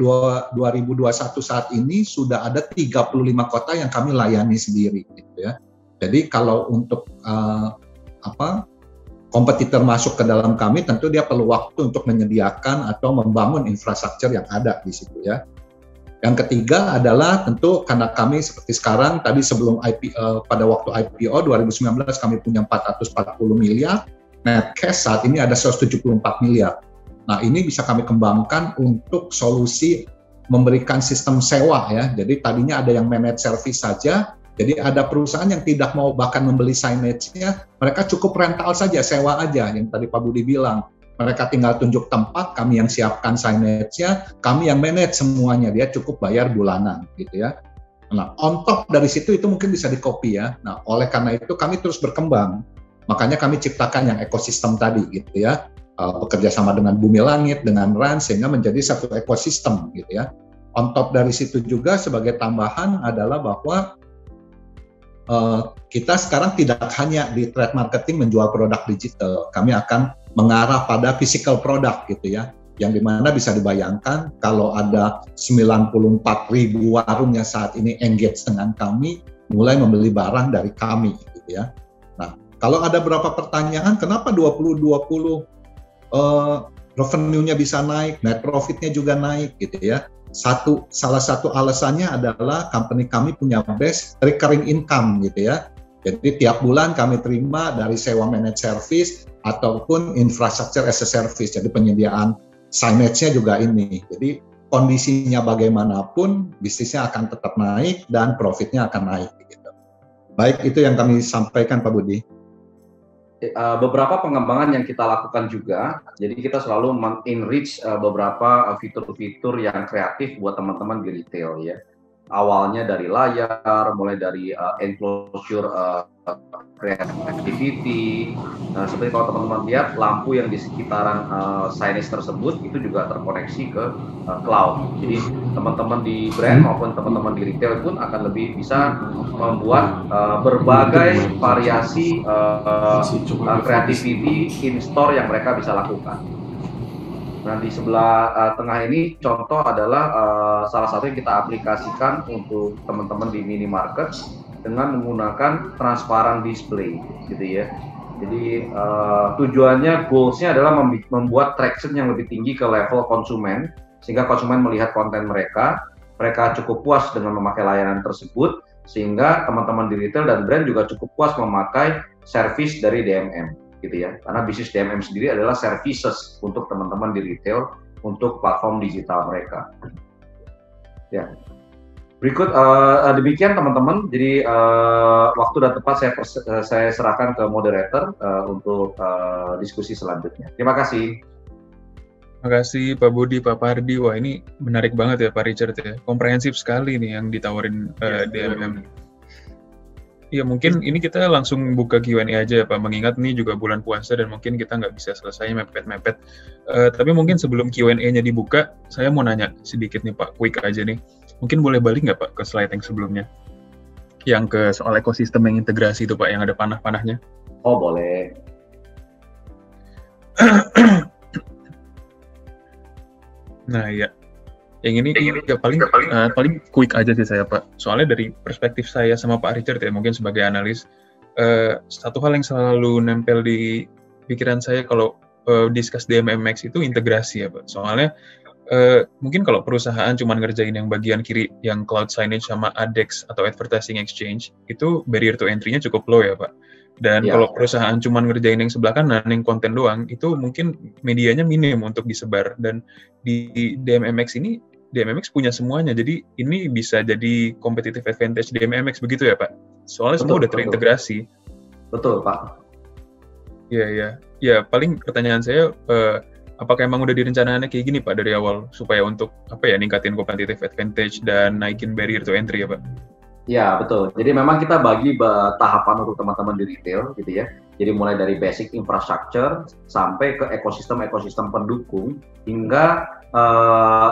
saat ini sudah ada 35 kota yang kami layani sendiri gitu ya. Jadi kalau untuk kompetitor masuk ke dalam kami, tentu dia perlu waktu untuk menyediakan atau membangun infrastruktur yang ada di situ ya. Yang ketiga adalah tentu karena kami seperti sekarang, tadi sebelum pada waktu IPO 2019 kami punya 440 miliar, net cash saat ini ada 174 miliar. Nah ini bisa kami kembangkan untuk solusi memberikan sistem sewa ya. Jadi tadinya ada yang managed service saja, jadi ada perusahaan yang tidak mau bahkan membeli signage-nya, mereka cukup rental saja, sewa aja, yang tadi Pak Budi bilang. Mereka tinggal tunjuk tempat, kami yang siapkan signage-nya, kami yang manage semuanya, dia cukup bayar bulanan gitu ya. Nah, on top dari situ itu mungkin bisa di-copy ya. Nah, oleh karena itu kami terus berkembang. Makanya kami ciptakan yang ekosistem tadi gitu ya. Bekerja sama dengan Bumi Langit, dengan RAN, sehingga menjadi satu ekosistem gitu ya. On top dari situ juga sebagai tambahan adalah bahwa kita sekarang tidak hanya di trade marketing menjual produk digital, kami akan mengarah pada physical product gitu ya, yang dimana bisa dibayangkan kalau ada 94.000 warung yang saat ini engage dengan kami, mulai membeli barang dari kami gitu ya. Nah, kalau ada berapa pertanyaan, kenapa 2020 revenue-nya bisa naik, net profit-nya juga naik gitu ya. Salah satu alasannya adalah company kami punya base recurring income gitu ya. Jadi tiap bulan kami terima dari sewa managed service ataupun infrastructure as a service. Jadi penyediaan signage-nya juga ini. Jadi kondisinya bagaimanapun bisnisnya akan tetap naik dan profitnya akan naik. Gitu. Baik, itu yang kami sampaikan Pak Budi. Beberapa pengembangan yang kita lakukan juga, jadi kita selalu enrich beberapa fitur-fitur yang kreatif buat teman-teman di retail ya. Awalnya dari layar, mulai dari enclosure creativity. Seperti kalau teman-teman lihat lampu yang di sekitaran signage tersebut itu juga terkoneksi ke cloud. Jadi teman-teman di brand maupun teman-teman di retail pun akan lebih bisa membuat berbagai variasi creativity in store yang mereka bisa lakukan. Nah di sebelah tengah ini contoh adalah salah satu yang kita aplikasikan untuk teman-teman di minimarket dengan menggunakan transparan display gitu ya. Jadi tujuannya, goals-nya adalah membuat traction yang lebih tinggi ke level konsumen, sehingga konsumen melihat konten mereka cukup puas dengan memakai layanan tersebut, sehingga teman-teman di retail dan brand juga cukup puas memakai service dari DMM gitu ya. Karena bisnis DMM sendiri adalah services untuk teman-teman di retail untuk platform digital mereka. Ya. Berikut demikian teman-teman. Jadi waktu dan tempat saya serahkan ke moderator untuk diskusi selanjutnya. Terima kasih. Terima kasih Pak Budi, Pak Pardi. Wah ini menarik banget ya Pak Richard ya. Komprehensif sekali nih yang ditawarin DMM. Ya mungkin ini kita langsung buka Q&A aja ya Pak, mengingat ini juga bulan puasa dan mungkin kita nggak bisa selesai mepet-mepet. Tapi mungkin sebelum Q&A-nya dibuka, saya mau nanya sedikit nih Pak, quick aja nih. Mungkin boleh balik nggak Pak ke slide yang sebelumnya? Yang ke soal ekosistem yang integrasi itu Pak, yang ada panah-panahnya. Oh boleh. Nah ya. Yang ini ya paling quick aja sih saya Pak. Soalnya dari perspektif saya sama Pak Richard ya, mungkin sebagai analis, satu hal yang selalu nempel di pikiran saya kalau discuss DMMX itu integrasi ya Pak. Soalnya mungkin kalau perusahaan cuma ngerjain yang bagian kiri, yang cloud signage sama ADEX atau advertising exchange, itu barrier to entry-nya cukup low ya Pak. Dan kalau perusahaan cuma ngerjain yang sebelah kanan, yang konten doang, itu mungkin medianya minim untuk disebar. Dan di DMMX ini, DMMX punya semuanya, jadi ini bisa jadi competitive advantage DMMX begitu ya Pak? Soalnya semua udah terintegrasi. Betul Pak. Iya. Ya paling pertanyaan saya, apakah emang udah direncanakannya kayak gini Pak dari awal, supaya untuk ningkatin competitive advantage dan naikin barrier to entry ya Pak? Ya betul, jadi memang kita bagi tahapan untuk teman-teman di retail gitu ya. Jadi mulai dari basic infrastructure sampai ke ekosistem pendukung, hingga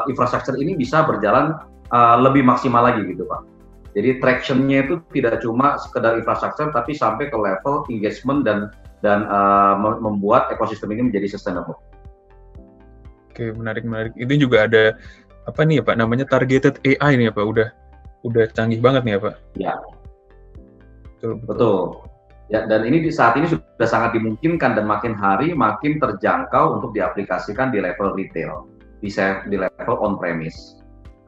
infrastruktur ini bisa berjalan lebih maksimal lagi gitu Pak. Jadi traction-nya itu tidak cuma sekedar infrastruktur, tapi sampai ke level engagement dan membuat ekosistem ini menjadi sustainable. Oke, menarik. Ini juga ada apa nih ya Pak? Namanya targeted AI nih ya Pak. Udah canggih banget nih ya Pak. Ya. Betul. Ya, dan ini saat ini sudah sangat dimungkinkan dan makin hari makin terjangkau untuk diaplikasikan di level retail, bisa di level on-premise.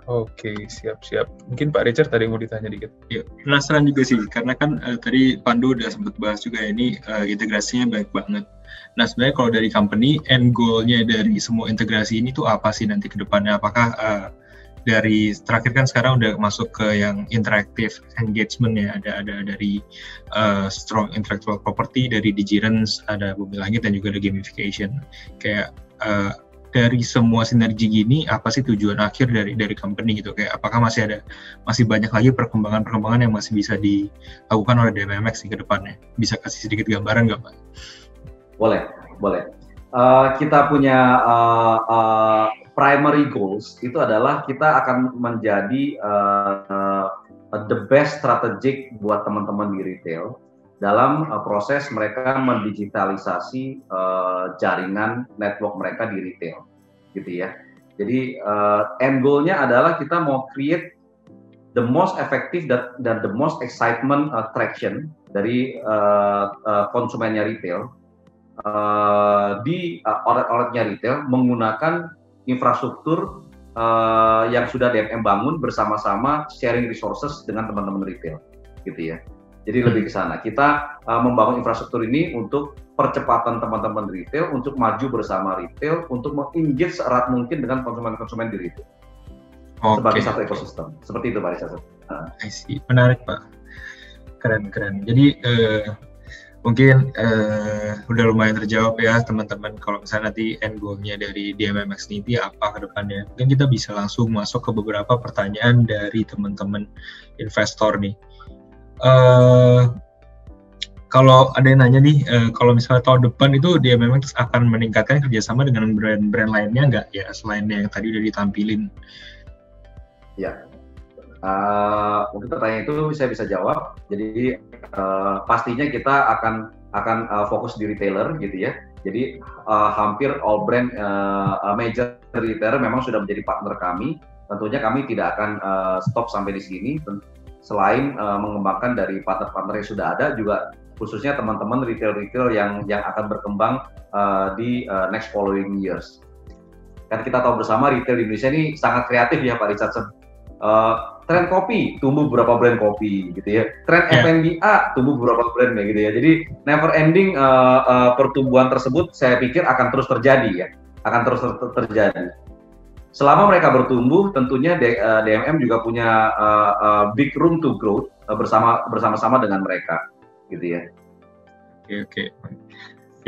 Oke, siap-siap. Mungkin Pak Richard tadi mau ditanya dikit. Ya, penasaran juga sih, karena kan tadi Pandu udah sempat bahas juga ini integrasinya baik banget. Nah, sebenarnya kalau dari company, end goal-nya dari semua integrasi ini tuh apa sih nanti ke depannya? Apakah dari terakhir kan sekarang udah masuk ke yang interactive engagement ya, ada dari strong intellectual property, dari Digirens, ada Bumi Langit, dan juga ada gamification. Kayak dari semua sinergi gini, apa sih tujuan akhir dari company gitu? Kayak apakah masih banyak lagi perkembangan yang masih bisa dilakukan oleh DMMX ke depannya? Bisa kasih sedikit gambaran nggak, Pak? Boleh. Kita punya primary goals itu adalah kita akan menjadi the best strategic buat teman-teman di retail dalam proses mereka mendigitalisasi jaringan network mereka di retail, gitu ya. Jadi end goal-nya adalah kita mau create the most effective dan the most excitement traction dari konsumennya retail di outlet-outletnya retail menggunakan infrastruktur yang sudah DMM bangun bersama-sama sharing resources dengan teman-teman retail, gitu ya. Jadi lebih ke sana. Kita membangun infrastruktur ini untuk percepatan teman-teman retail, untuk maju bersama retail, untuk meng-engage seerat mungkin dengan konsumen-konsumen di retail. Sebagai satu ekosistem. Seperti itu, Pak Rizal. I see. Menarik, Pak. Keren. Jadi mungkin udah lumayan terjawab ya teman-teman, kalau misalnya nanti end goal-nya dari DMMX ini apa ke depannya. Mungkin kita bisa langsung masuk ke beberapa pertanyaan dari teman-teman investor nih. Kalau ada yang nanya nih, kalau misalnya tahun depan itu DMMX akan meningkatkan kerjasama dengan brand-brand lainnya nggak ya, selain yang tadi udah ditampilin? Ya. Untuk pertanyaan itu saya bisa jawab. Jadi pastinya kita akan fokus di retailer, gitu ya. Jadi hampir all brand major retailer memang sudah menjadi partner kami. Tentunya kami tidak akan stop sampai di sini. Selain mengembangkan dari partner-partner yang sudah ada, juga khususnya teman-teman retail-retail yang akan berkembang di next following years. Kan kita tahu bersama retail di Indonesia ini sangat kreatif ya, Pak Richardson. Tren kopi, tumbuh beberapa brand kopi, gitu ya. Tren F&B tumbuh beberapa brand, gitu ya. Jadi never ending pertumbuhan tersebut saya pikir akan terus terjadi ya, akan terus terjadi. Selama mereka bertumbuh, tentunya DMM juga punya big room to grow bersama-sama dengan mereka, gitu ya. Oke.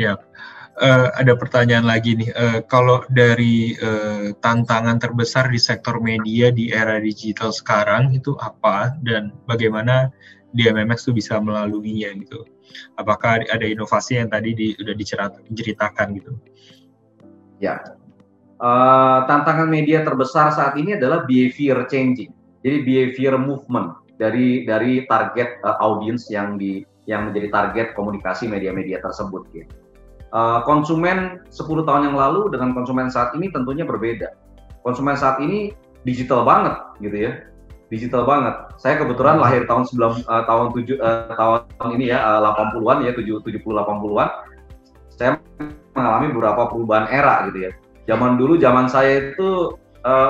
Siap. Ada pertanyaan lagi nih, kalau dari tantangan terbesar di sektor media di era digital sekarang itu apa, dan bagaimana DMMX itu bisa melaluinya gitu? Apakah ada inovasi yang tadi sudah diceritakan gitu? Ya, tantangan media terbesar saat ini adalah behavior changing, jadi behavior movement dari target audience yang menjadi target komunikasi media-media tersebut gitu. Konsumen 10 tahun yang lalu dengan konsumen saat ini tentunya berbeda. Konsumen saat ini digital banget, gitu ya. Digital banget. Saya kebetulan lahir tahun ini ya, 80-an ya, 70-80-an. Saya mengalami beberapa perubahan era, gitu ya. Zaman saya itu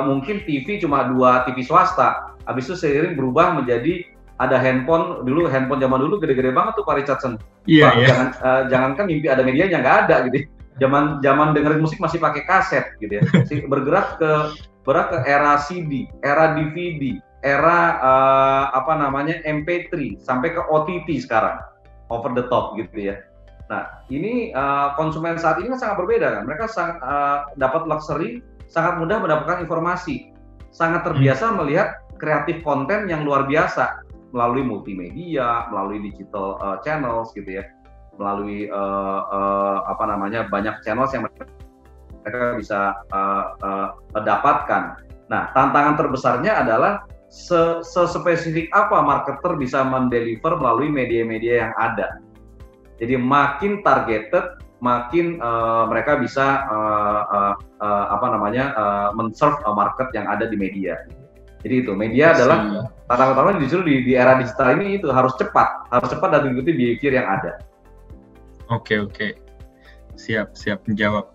mungkin TV cuma 2 TV swasta. Habis itu seiring berubah menjadi ada handphone zaman dulu gede-gede banget tuh, Pak Richardson. Iya. Jangankan mimpi ada medianya, nggak ada gitu. Zaman dengerin musik masih pakai kaset gitu ya. Bergerak ke era CD, era DVD, era MP3 sampai ke OTT sekarang, over the top gitu ya. Nah, ini konsumen saat ini kan sangat berbeda kan. Mereka dapat luxury, sangat mudah mendapatkan informasi, sangat terbiasa melihat kreatif konten yang luar biasa melalui multimedia, melalui digital channels gitu ya, melalui banyak channels yang mereka bisa dapatkan. Nah, tantangan terbesarnya adalah sespesifik apa marketer bisa mendeliver melalui media-media yang ada. Jadi makin targeted, makin mereka bisa men-serve market yang ada di media. Jadi itu media adalah Tantangan utama justru di era digital ini itu harus cepat dan mengikuti behavior yang ada. Oke. Siap menjawab.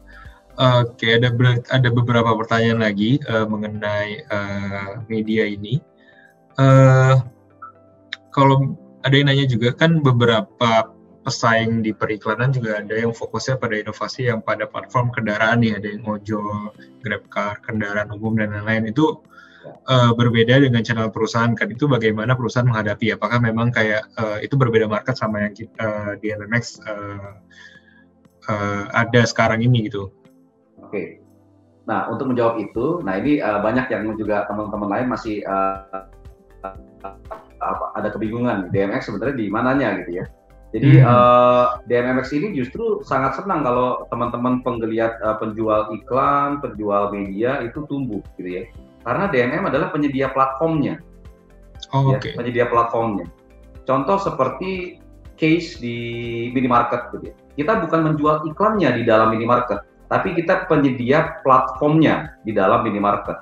Oke, ada beberapa pertanyaan lagi mengenai media ini. Kalau ada yang nanya juga, kan beberapa pesaing di periklanan juga ada yang fokusnya pada inovasi yang pada platform kendaraan nih, ada yang ojol, GrabCar, kendaraan umum dan lain-lain. Itu berbeda dengan channel perusahaan kan, itu bagaimana perusahaan menghadapi, apakah memang kayak itu berbeda market sama yang di MMX ada sekarang ini gitu. Oke. Nah, untuk menjawab itu, ini banyak yang juga teman-teman lain masih ada kebingungan DMX sebenarnya di mananya gitu ya. Jadi DMX ini justru sangat senang kalau teman-teman penjual iklan, penjual media itu tumbuh gitu ya. Karena DMM adalah penyedia platformnya. Penyedia platformnya. Contoh seperti case di minimarket gitu ya. Kita bukan menjual iklannya di dalam minimarket, tapi kita penyedia platformnya di dalam minimarket.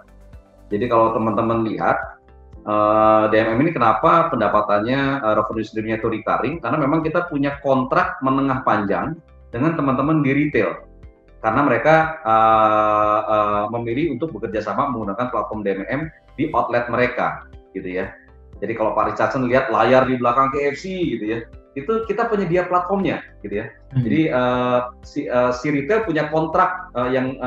Jadi kalau teman-teman lihat DMM ini kenapa pendapatannya revenue stream-nya itu recurring, karena memang kita punya kontrak menengah panjang dengan teman-teman di retail. Karena mereka memilih untuk bekerja sama menggunakan platform DMM di outlet mereka, gitu ya. Jadi kalau Pak Richardson lihat layar di belakang KFC, gitu ya, itu kita penyedia platformnya, gitu ya. Jadi si retail punya kontrak yang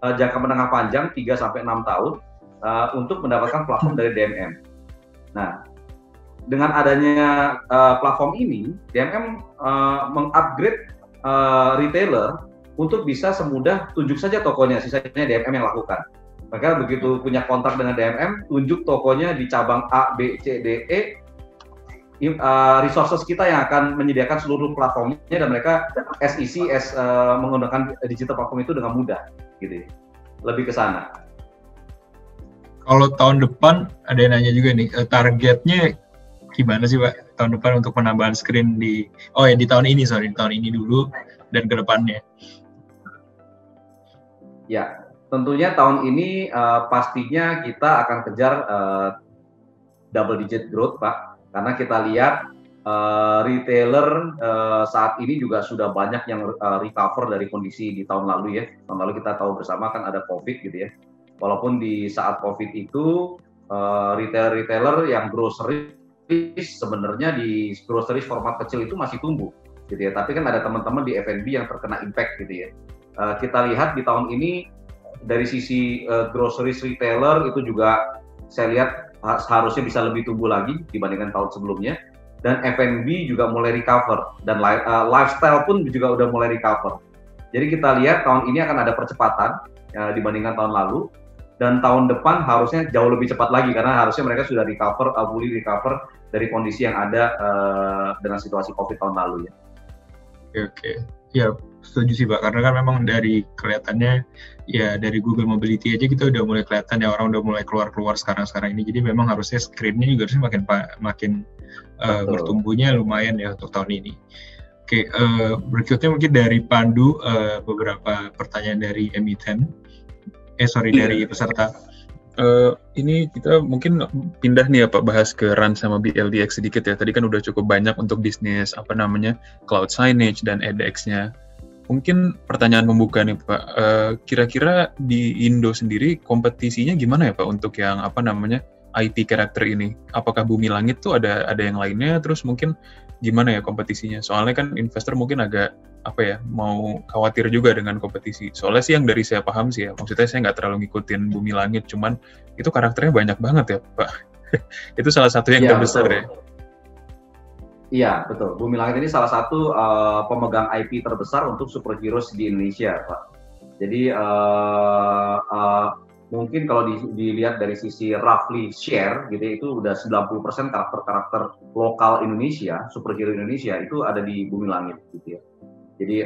jangka menengah panjang 3-6 tahun untuk mendapatkan platform dari DMM. Nah, dengan adanya platform ini, DMM mengupgrade retailer untuk bisa semudah tunjuk saja tokonya, sisanya DMM yang lakukan. Maka begitu punya kontrak dengan DMM, tunjuk tokonya di cabang A, B, C, D, E, resources kita yang akan menyediakan seluruh platformnya dan mereka menggunakan digital platform itu dengan mudah, gitu ya. Lebih ke sana. Kalau tahun depan, ada yang nanya juga nih, targetnya gimana sih Pak, tahun depan untuk penambahan screen di tahun ini, di tahun ini dulu dan ke depannya? Ya, tentunya tahun ini pastinya kita akan kejar double digit growth Pak, karena kita lihat retailer saat ini juga sudah banyak yang recover dari kondisi di tahun lalu ya. Tahun lalu kita tahu bersama kan ada COVID gitu ya. Walaupun di saat COVID itu retailer yang grocery sebenarnya di grocery format kecil itu masih tumbuh gitu ya. Tapi kan ada teman-teman di F&B yang terkena impact gitu ya. Kita lihat di tahun ini dari sisi grocery retailer itu juga saya lihat harusnya bisa lebih tumbuh lagi dibandingkan tahun sebelumnya, dan F&B juga mulai recover dan lifestyle pun juga udah mulai recover. Jadi kita lihat tahun ini akan ada percepatan dibandingkan tahun lalu, dan tahun depan harusnya jauh lebih cepat lagi karena harusnya mereka sudah fully recover dari kondisi yang ada dengan situasi COVID tahun lalu ya. Oke. Ya, setuju sih Pak, karena kan memang dari kelihatannya ya dari Google Mobility aja kita udah mulai kelihatan ya, orang udah mulai keluar sekarang ini, jadi memang harusnya screen-nya juga harusnya makin bertumbuhnya lumayan ya untuk tahun ini. Oke, berikutnya mungkin dari Pandu, beberapa pertanyaan dari emiten, dari peserta. Ini kita mungkin pindah nih ya Pak, bahas ke RAN sama BLDX sedikit ya. Tadi kan udah cukup banyak untuk bisnis cloud signage dan edX-nya. Mungkin pertanyaan pembuka nih Pak, kira-kira di Indo sendiri kompetisinya gimana ya Pak untuk yang IP karakter ini? Apakah Bumi Langit tuh ada yang lainnya? Terus mungkin gimana ya kompetisinya? Soalnya kan investor mungkin agak mau khawatir juga dengan kompetisi. Soalnya sih yang dari saya paham sih ya, maksudnya saya nggak terlalu ngikutin Bumi Langit, cuman itu karakternya banyak banget ya Pak. Itu salah satu yang terbesar ya. Iya betul, Bumi Langit ini salah satu pemegang IP terbesar untuk superheroes di Indonesia Pak. Jadi mungkin kalau dilihat dari sisi roughly share gitu itu udah 90% karakter-karakter lokal Indonesia, superhero Indonesia itu ada di Bumi Langit gitu ya. Jadi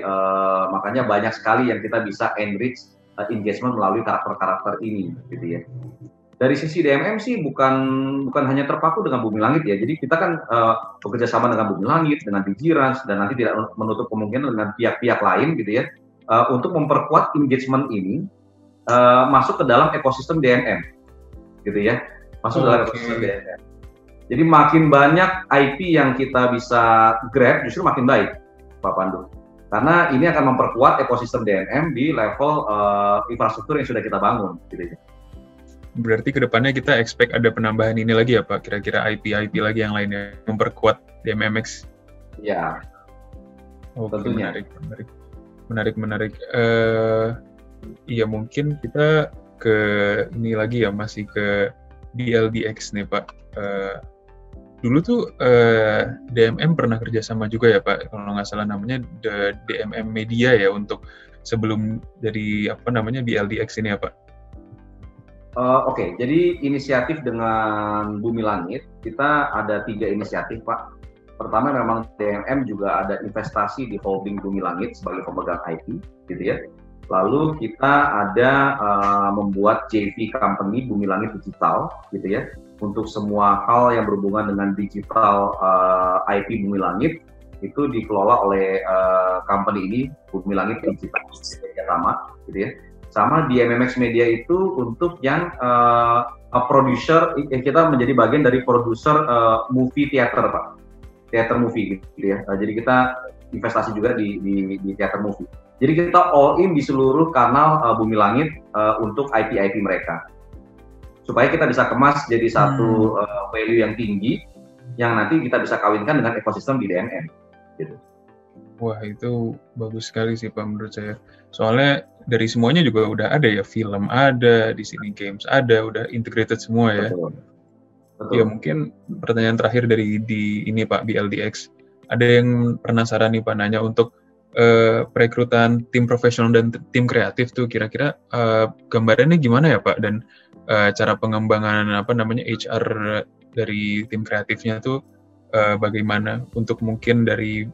makanya banyak sekali yang kita bisa enrich engagement melalui karakter-karakter ini, gitu ya. Dari sisi DMM sih bukan hanya terpaku dengan Bumi Langit ya. Jadi kita kan bekerja sama dengan Bumi Langit, dengan Digirans, dan nanti tidak menutup kemungkinan dengan pihak-pihak lain, gitu ya, untuk memperkuat engagement ini masuk ke dalam ekosistem DMM, gitu ya. Masuk dalam ekosistem DMM. Jadi makin banyak IP yang kita bisa grab, justru makin baik, Pak Pandu. Karena ini akan memperkuat ekosistem DMM di level infrastruktur yang sudah kita bangun. Gitu. Berarti kedepannya kita expect ada penambahan ini lagi ya Pak? Kira-kira IP lagi yang lainnya memperkuat DMMX? Ya. Tentunya. Menarik. Iya mungkin kita ke ini lagi ya, masih ke BLDX nih Pak. Dulu tuh DMM pernah kerjasama juga ya Pak, kalau nggak salah namanya DMM Media ya, untuk sebelum dari BLDX ini ya Pak. Oke, jadi inisiatif dengan Bumi Langit, kita ada 3 inisiatif Pak. Pertama memang DMM juga ada investasi di holding Bumi Langit sebagai pemegang IP, gitu ya. Lalu kita ada membuat JV company Bumi Langit Digital, gitu ya, untuk semua hal yang berhubungan dengan digital IP Bumi Langit itu dikelola oleh company ini, Bumi Langit Digital sama, gitu ya. Sama DMMX Media itu untuk yang producer, kita menjadi bagian dari produser movie theater Pak, theater movie gitu ya. Jadi kita investasi juga di theater movie. Jadi kita all in di seluruh kanal Bumi Langit untuk IP mereka, supaya kita bisa kemas jadi satu value yang tinggi yang nanti kita bisa kawinkan dengan ekosistem di DMM. Gitu. Wah, itu bagus sekali sih Pak menurut saya. Soalnya dari semuanya juga udah ada ya, film ada, di sini games ada, udah integrated semua ya. Betul. Ya mungkin pertanyaan terakhir di ini Pak, BLDX. Ada yang penasaran nih Pak, nanya untuk perekrutan tim profesional dan tim kreatif tuh kira-kira gambarannya gimana ya Pak, dan cara pengembangan HR dari tim kreatifnya tuh bagaimana untuk mungkin dari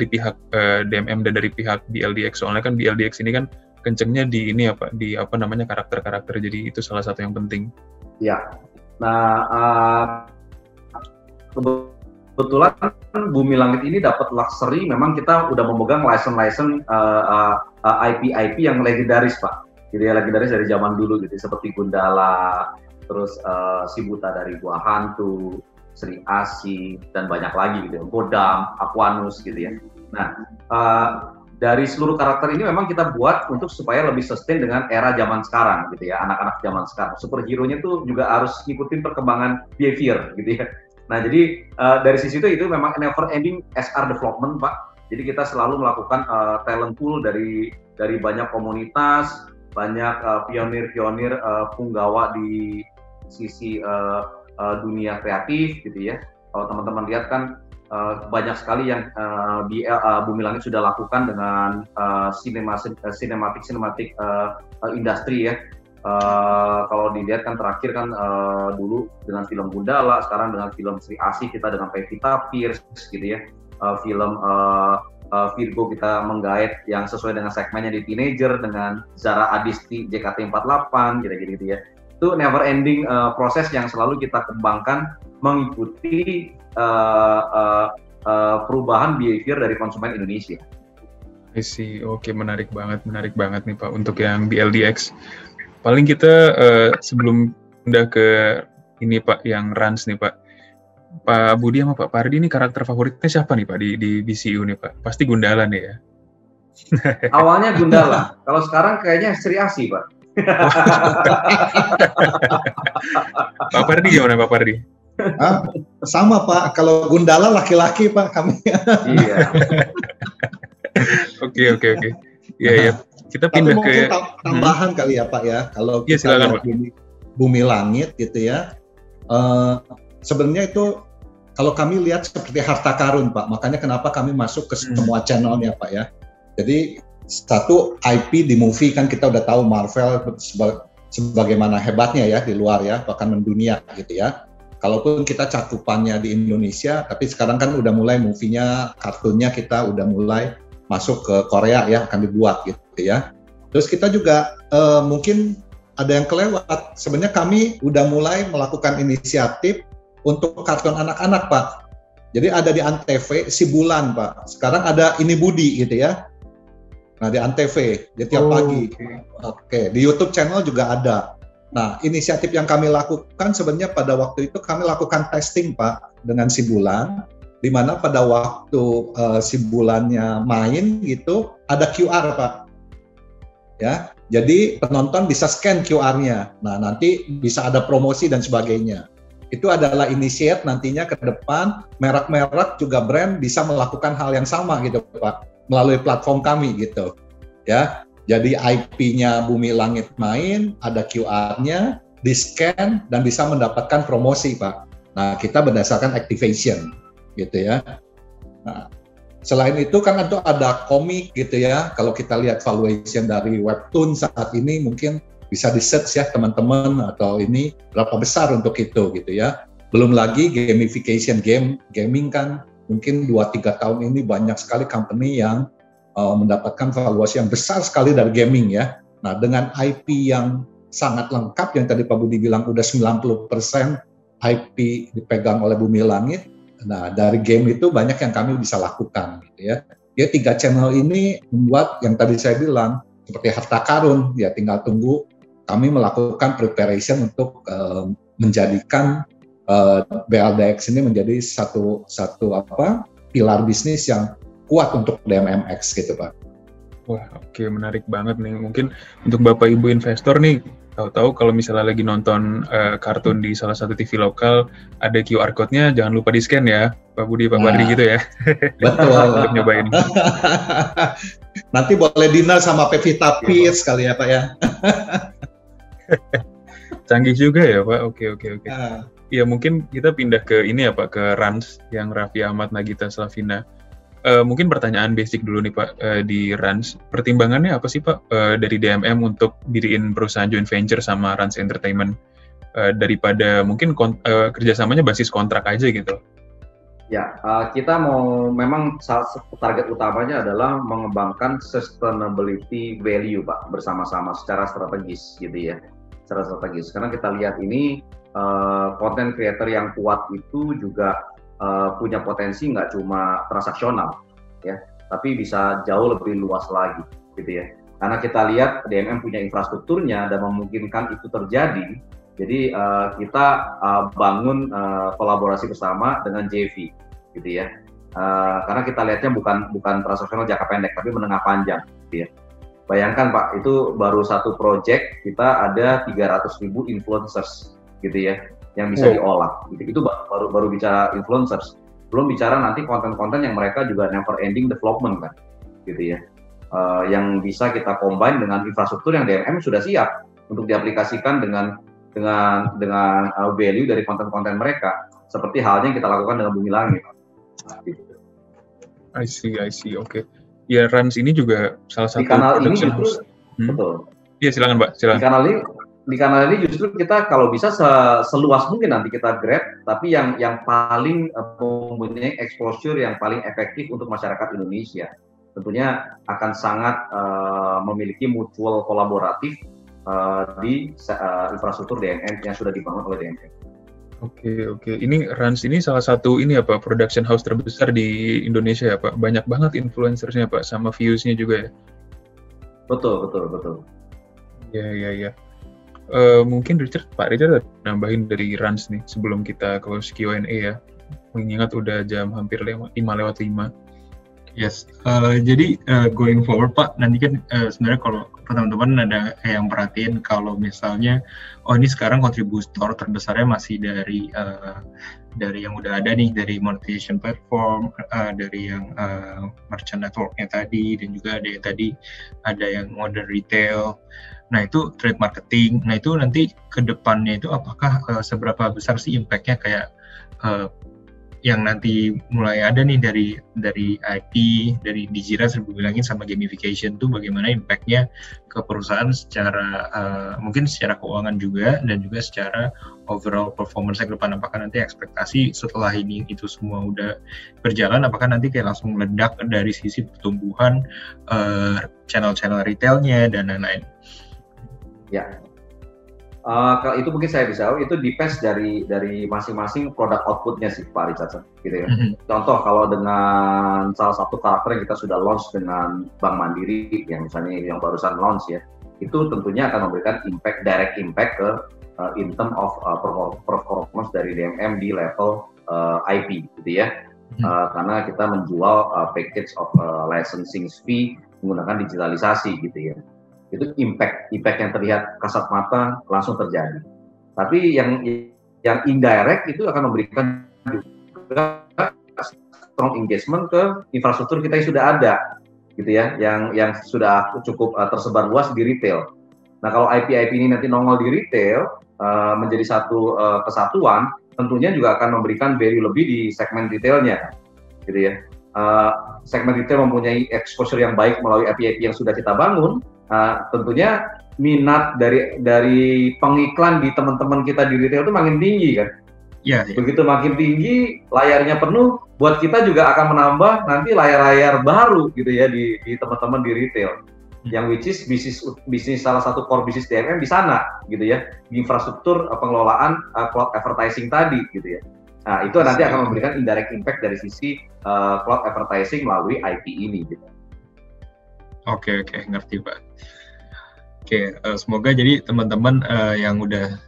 pihak DMM dan dari pihak BLDX, soalnya kan BLDX ini kan kencengnya di ini ya Pak, di karakter-karakter, jadi itu salah satu yang penting. Ya, nah kebetulan Bumi Langit ini dapat luxury, memang kita udah memegang license IP yang legendaris Pak, jadi legendaris dari zaman dulu gitu, seperti Gundala, terus Shibuta dari Gua Hantu, Sri Asi, dan banyak lagi gitu ya, Godam, Aquanus gitu ya. Nah, dari seluruh karakter ini memang kita buat untuk supaya lebih sustain dengan era zaman sekarang gitu ya, anak-anak zaman sekarang. Superhero-nya tuh juga harus ngikutin perkembangan behavior gitu ya. Nah, jadi dari sisi itu memang never ending SR development Pak. Jadi kita selalu melakukan talent pool dari banyak komunitas, banyak pionir-pionir punggawa di sisi dunia kreatif gitu ya. Kalau teman-teman lihat kan banyak sekali yang Bumi Langit sudah lakukan dengan sinematik industri ya. Kalau dilihat kan terakhir kan dulu dengan film Gundala, sekarang dengan film Sri Asi kita dengan Pevita Pierce gitu ya. Film Virgo kita menggait yang sesuai dengan segmennya di teenager dengan Zara Adisti JKT48 gitu ya. Itu never ending proses yang selalu kita kembangkan mengikuti perubahan behavior dari konsumen Indonesia. I see. Oke, menarik banget nih Pak untuk yang BLDX. Paling kita sebelum pindah ke ini Pak, yang Rans nih Pak. Pak Budi sama Pak Pardi ini karakter favoritnya siapa nih Pak di BCU nih Pak? Pasti Gundala nih ya. Awalnya Gundala, kalau sekarang kayaknya Sri Asi Pak. Pak Pardi gimana Pak Pardi? Sama Pak, kalau Gundala laki-laki Pak kami. Iya. Oke. Iya. Kita pindah ke tambahan kali ya Pak ya. Kalau kita lihat Bumi Langit gitu ya. Sebenarnya itu kalau kami lihat seperti harta karun Pak. Makanya kenapa kami masuk ke semua channelnya Pak ya. Jadi satu IP di movie kan kita udah tahu Marvel sebagaimana hebatnya ya di luar ya, bahkan mendunia gitu ya. Kalaupun kita cakupannya di Indonesia, tapi sekarang kan udah mulai movie-nya, kartunnya kita udah mulai masuk ke Korea ya, akan dibuat gitu ya. Terus kita juga mungkin ada yang kelewat. Sebenarnya kami udah mulai melakukan inisiatif untuk kartun anak-anak Pak. Jadi ada di Antv si Bulan Pak. Sekarang ada Ini Budi gitu ya. Nah di Antv, dia tiap pagi. Oke. Di YouTube channel juga ada. Nah, inisiatif yang kami lakukan sebenarnya pada waktu itu kami lakukan testing Pak dengan si Bulan, di mana pada waktu si Bulannya main gitu ada QR Pak. Ya, jadi penonton bisa scan QR-nya. Nah, nanti bisa ada promosi dan sebagainya. Itu adalah inisiat nantinya ke depan merek-merek juga brand bisa melakukan hal yang sama gitu Pak, melalui platform kami gitu. Ya. Jadi IP-nya Bumi Langit main, ada QR-nya, di-scan, dan bisa mendapatkan promosi, Pak. Nah, kita berdasarkan activation, gitu ya. Nah, selain itu kan ada komik, gitu ya. Kalau kita lihat valuation dari webtoon saat ini, mungkin bisa di-search ya, teman-teman, atau ini berapa besar untuk itu, gitu ya. Belum lagi gamification gaming kan, mungkin 2-3 tahun ini banyak sekali company yang mendapatkan valuasi yang besar sekali dari gaming ya. Nah, dengan IP yang sangat lengkap yang tadi Pak Budi bilang udah 90% IP dipegang oleh Bumi Langit. Nah, dari game itu banyak yang kami bisa lakukan gitu ya. Ya 3 channel ini membuat yang tadi saya bilang seperti harta karun, ya tinggal tunggu kami melakukan preparation untuk menjadikan BLDX ini menjadi satu pilar bisnis yang kuat untuk DMMX gitu Pak. Wah, oke, menarik banget nih. Mungkin untuk Bapak Ibu investor nih, tahu-tahu kalau misalnya lagi nonton kartun di salah satu TV lokal, ada QR code-nya, jangan lupa di-scan ya, Pak Budi, Pak Badri gitu ya. Betul. Untuk nyobain. Nanti boleh dinner sama Pevita Pierce kali ya Pak ya. Canggih juga ya Pak, oke. Ya mungkin kita pindah ke ini ya Pak, ke Rans yang Raffi Ahmad Nagita Slavina. Mungkin pertanyaan basic dulu nih Pak, di Rans, pertimbangannya apa sih Pak dari DMM untuk diriin perusahaan joint venture sama Rans Entertainment daripada mungkin kerjasamanya basis kontrak aja gitu? Ya, kita memang target utamanya adalah mengembangkan sustainability value Pak, bersama-sama secara strategis gitu ya, secara strategis. Karena kita lihat ini content creator yang kuat itu juga punya potensi nggak cuma transaksional ya, tapi bisa jauh lebih luas lagi gitu ya. Karena kita lihat DMM punya infrastrukturnya dan memungkinkan itu terjadi. Jadi kita bangun kolaborasi bersama dengan JV gitu ya. Karena kita lihatnya bukan transaksional jangka pendek tapi menengah panjang gitu ya. Bayangkan Pak, itu baru satu project kita ada 300.000 influencers gitu ya, yang bisa diolah. Itu baru bicara influencers, belum bicara nanti konten-konten yang mereka juga never ending development kan, gitu ya, yang bisa kita combine dengan infrastruktur yang DMM sudah siap untuk diaplikasikan dengan value dari konten-konten mereka, seperti halnya yang kita lakukan dengan Bumi Langit. Gitu. I see, oke. Ya Rans ini juga salah satu di kanal ini justru betul. Iya silakan Mbak, silakan. Di kanal ini justru kita kalau bisa seluas mungkin nanti kita grab, tapi yang paling mempunyai exposure yang paling efektif untuk masyarakat Indonesia. Tentunya akan sangat memiliki mutual kolaboratif di infrastruktur DMM yang sudah dibangun oleh DMM. Oke. Ini Rans ini salah satu ini ya Pak, production house terbesar di Indonesia ya Pak. Banyak banget influencersnya Pak, sama views-nya juga ya. Betul. Ya. Mungkin Pak Richard nambahin dari Rans nih sebelum kita close Q&A ya, mengingat udah jam hampir 5:05. Yes, jadi going forward Pak, nanti kan sebenarnya kalau teman-teman ada yang perhatiin kalau misalnya, ini sekarang kontributor terbesarnya masih dari yang udah ada nih, dari monetization platform, dari yang merchant network-nya tadi, dan juga ada yang tadi ada yang modern retail. Nah itu trade marketing. Nah itu nanti ke depannya itu apakah seberapa besar sih impact-nya kayak yang nanti mulai ada nih dari IP, dari Digirans bilangin sama gamification tuh bagaimana impact-nya ke perusahaan secara mungkin secara keuangan juga dan juga secara overall performance ke depan. Apakah nanti ekspektasi setelah ini itu semua udah berjalan, apakah nanti kayak langsung meledak dari sisi pertumbuhan channel-channel retailnya dan lain-lain? Ya. Kalau itu mungkin saya bisa, itu depends dari masing-masing produk outputnya sih Pak Richardson, gitu ya. Contoh kalau dengan salah satu karakter yang kita sudah launch dengan Bank Mandiri, yang misalnya yang barusan launch ya, itu tentunya akan memberikan direct impact ke in term of performance dari DMM di level IP gitu ya. Karena kita menjual package of licensing fee menggunakan digitalisasi gitu ya. Itu impact yang terlihat kasat mata langsung terjadi. Tapi yang indirect itu akan memberikan juga strong engagement ke infrastruktur kita yang sudah ada gitu ya, yang sudah cukup tersebar luas di retail. Nah, kalau IP ini nanti nongol di retail menjadi satu kesatuan, tentunya juga akan memberikan value lebih di segmen retailnya, gitu ya. Segmen retail mempunyai exposure yang baik melalui IP yang sudah kita bangun, tentunya minat dari pengiklan di teman-teman kita di retail itu makin tinggi kan. Ya. Begitu makin tinggi, layarnya penuh, buat kita juga akan menambah nanti layar-layar baru gitu ya di teman-teman di retail. Yang which is bisnis salah satu core bisnis DMM di sana gitu ya, di infrastruktur pengelolaan cloud advertising tadi gitu ya. Nah, itu nanti akan memberikan indirect impact dari sisi cloud advertising melalui IP ini gitu. Oke, ngerti Pak. Oke, semoga jadi teman-teman yang udah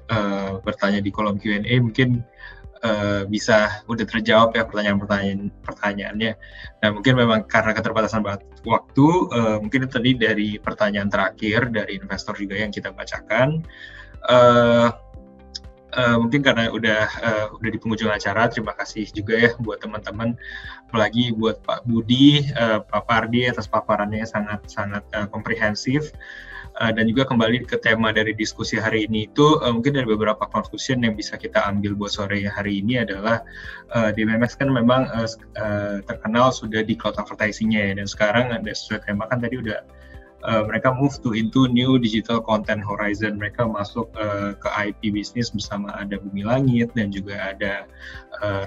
bertanya di kolom Q&A mungkin bisa udah terjawab ya pertanyaannya. Nah, mungkin memang karena keterbatasan waktu, mungkin tadi dari pertanyaan terakhir dari investor juga yang kita bacakan. Mungkin karena udah di penghujung acara, terima kasih juga ya buat teman-teman, apalagi buat Pak Budi, Pak Pardi atas paparannya sangat komprehensif. Dan juga kembali ke tema dari diskusi hari ini itu mungkin dari beberapa conclusion yang bisa kita ambil buat sore hari ini adalah DMMX kan memang terkenal sudah di cloud advertising-nya ya, dan sekarang ada sesuai tema kan tadi udah mereka move into new digital content horizon. Mereka masuk ke IP bisnis bersama ada Bumi Langit dan juga ada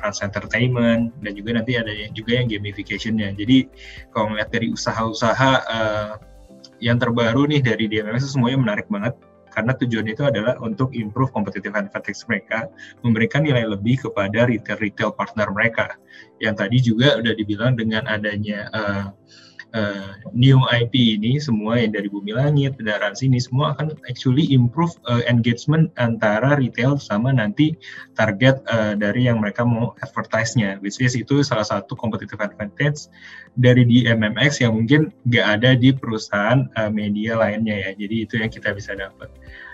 Rans Entertainment, dan juga nanti ada juga yang gamification-nya. Jadi kalau melihat dari usaha-usaha yang terbaru nih dari DMMX, semuanya menarik banget karena tujuannya itu adalah untuk improve competitive advantage mereka, memberikan nilai lebih kepada retail partner mereka. Yang tadi juga udah dibilang dengan adanya new IP ini, semua yang dari Bumi Langit, kendaraan sini, semua akan actually improve engagement antara retail sama nanti target dari yang mereka mau advertise-nya, which is itu salah satu competitive advantage dari DMMX yang mungkin nggak ada di perusahaan media lainnya ya, jadi itu yang kita bisa dapat.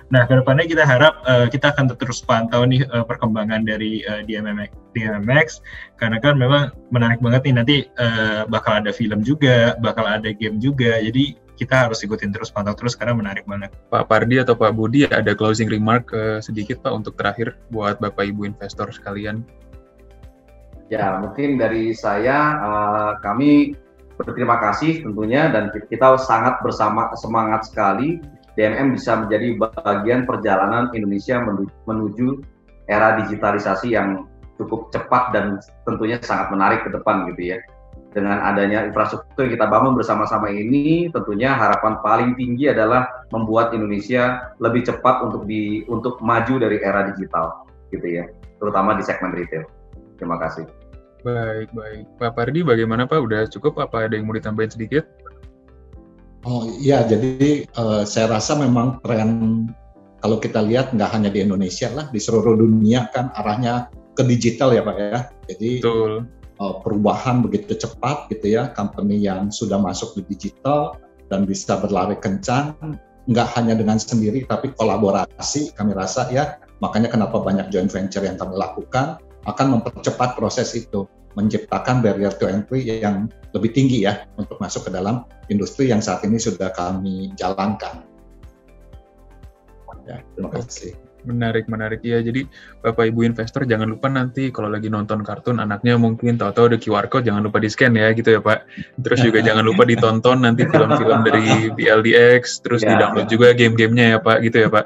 Nah, kedepannya kita harap kita akan terus pantau nih perkembangan dari DMMX, karena kan memang menarik banget nih, nanti bakal ada film juga, bakal ada game juga, jadi kita harus ikutin terus, pantau terus karena menarik banget. Pak Pardi atau Pak Budi ada closing remark sedikit Pak untuk terakhir buat Bapak Ibu investor sekalian? Ya, mungkin dari saya, kami berterima kasih tentunya, dan kita sangat semangat sekali DMM bisa menjadi bagian perjalanan Indonesia menuju era digitalisasi yang cukup cepat dan tentunya sangat menarik ke depan gitu ya. Dengan adanya infrastruktur yang kita bangun bersama-sama ini, tentunya harapan paling tinggi adalah membuat Indonesia lebih cepat untuk maju dari era digital gitu ya, terutama di segmen retail. Terima kasih. Baik. Pak Pardi, bagaimana Pak? Udah cukup? Apa ada yang mau ditambahin sedikit? Oh iya, jadi saya rasa memang tren kalau kita lihat nggak hanya di Indonesia lah, di seluruh dunia kan arahnya ke digital ya Pak ya. Jadi perubahan begitu cepat gitu ya, company yang sudah masuk di digital dan bisa berlari kencang, nggak hanya dengan sendiri tapi kolaborasi, kami rasa ya. Makanya kenapa banyak joint venture yang kami lakukan akan mempercepat proses itu, menciptakan barrier to entry yang lebih tinggi ya untuk masuk ke dalam industri yang saat ini sudah kami jalankan. Ya, terima kasih. Menarik. Ya, jadi Bapak Ibu investor jangan lupa nanti kalau lagi nonton kartun anaknya mungkin tahu-tahu ada QR code, jangan lupa di-scan ya gitu ya Pak. Terus juga jangan lupa ditonton nanti film-film dari BLDX, terus di-download juga game-gamenya ya Pak, gitu ya Pak.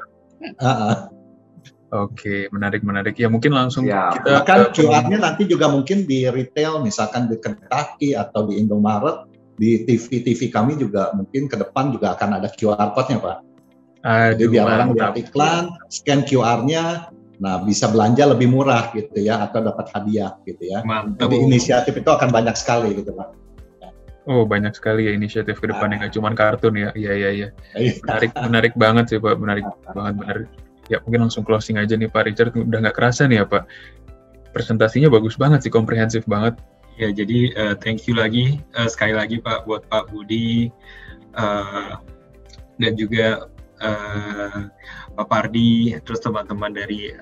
Oke, menarik. Ya mungkin langsung kita... Bahkan QR-nya nanti juga mungkin di retail, misalkan di Kentucky atau di Indomaret, di TV kami juga mungkin ke depan juga akan ada QR code-nya Pak. Jadi biar orang lihat iklan, scan QR-nya, nah bisa belanja lebih murah gitu ya, atau dapat hadiah gitu ya. Mantap. Jadi inisiatif itu akan banyak sekali gitu Pak. Oh, banyak sekali ya inisiatif ke depannya, nggak cuma kartun ya. Iya. Menarik banget sih Pak, menarik banget. Ya mungkin langsung closing aja nih Pak Richard, udah nggak kerasa nih ya Pak. Presentasinya bagus banget sih, komprehensif banget. Ya, jadi thank you lagi, sekali lagi Pak, buat Pak Budi, dan juga Pak Pardi, terus teman-teman dari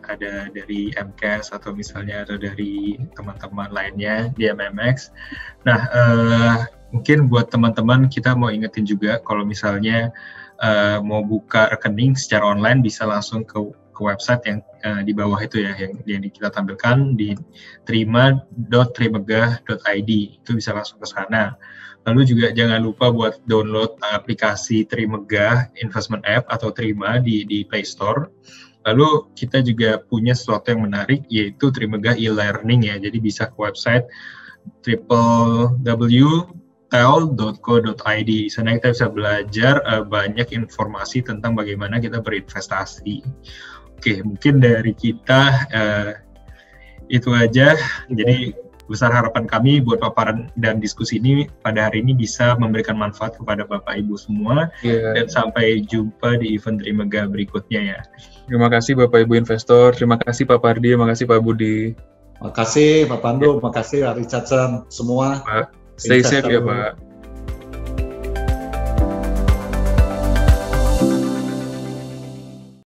MCAS atau misalnya atau dari teman-teman lainnya di MMX. Nah, mungkin buat teman-teman kita mau ingetin juga kalau misalnya mau buka rekening secara online bisa langsung ke website yang di bawah itu ya, yang kita tampilkan di trima.trimegah.id, itu bisa langsung ke sana. Lalu juga jangan lupa buat download aplikasi Trimegah Investment App atau Trima di Play Store. Lalu kita juga punya sesuatu yang menarik, yaitu Trimegah e-learning ya. Jadi bisa ke website www.tel.co.id. Di sana kita bisa belajar banyak informasi tentang bagaimana kita berinvestasi. Oke, mungkin dari kita itu aja. Jadi besar harapan kami buat paparan dan diskusi ini pada hari ini bisa memberikan manfaat kepada Bapak Ibu semua, dan sampai jumpa di event Trimegah berikutnya ya. Terima kasih Bapak Ibu investor, terima kasih Pak Pardi, terima kasih Pak Budi. Terima kasih Pak Pandu, terima kasih Pak Richardson semua. Pak, stay safe ya Pak.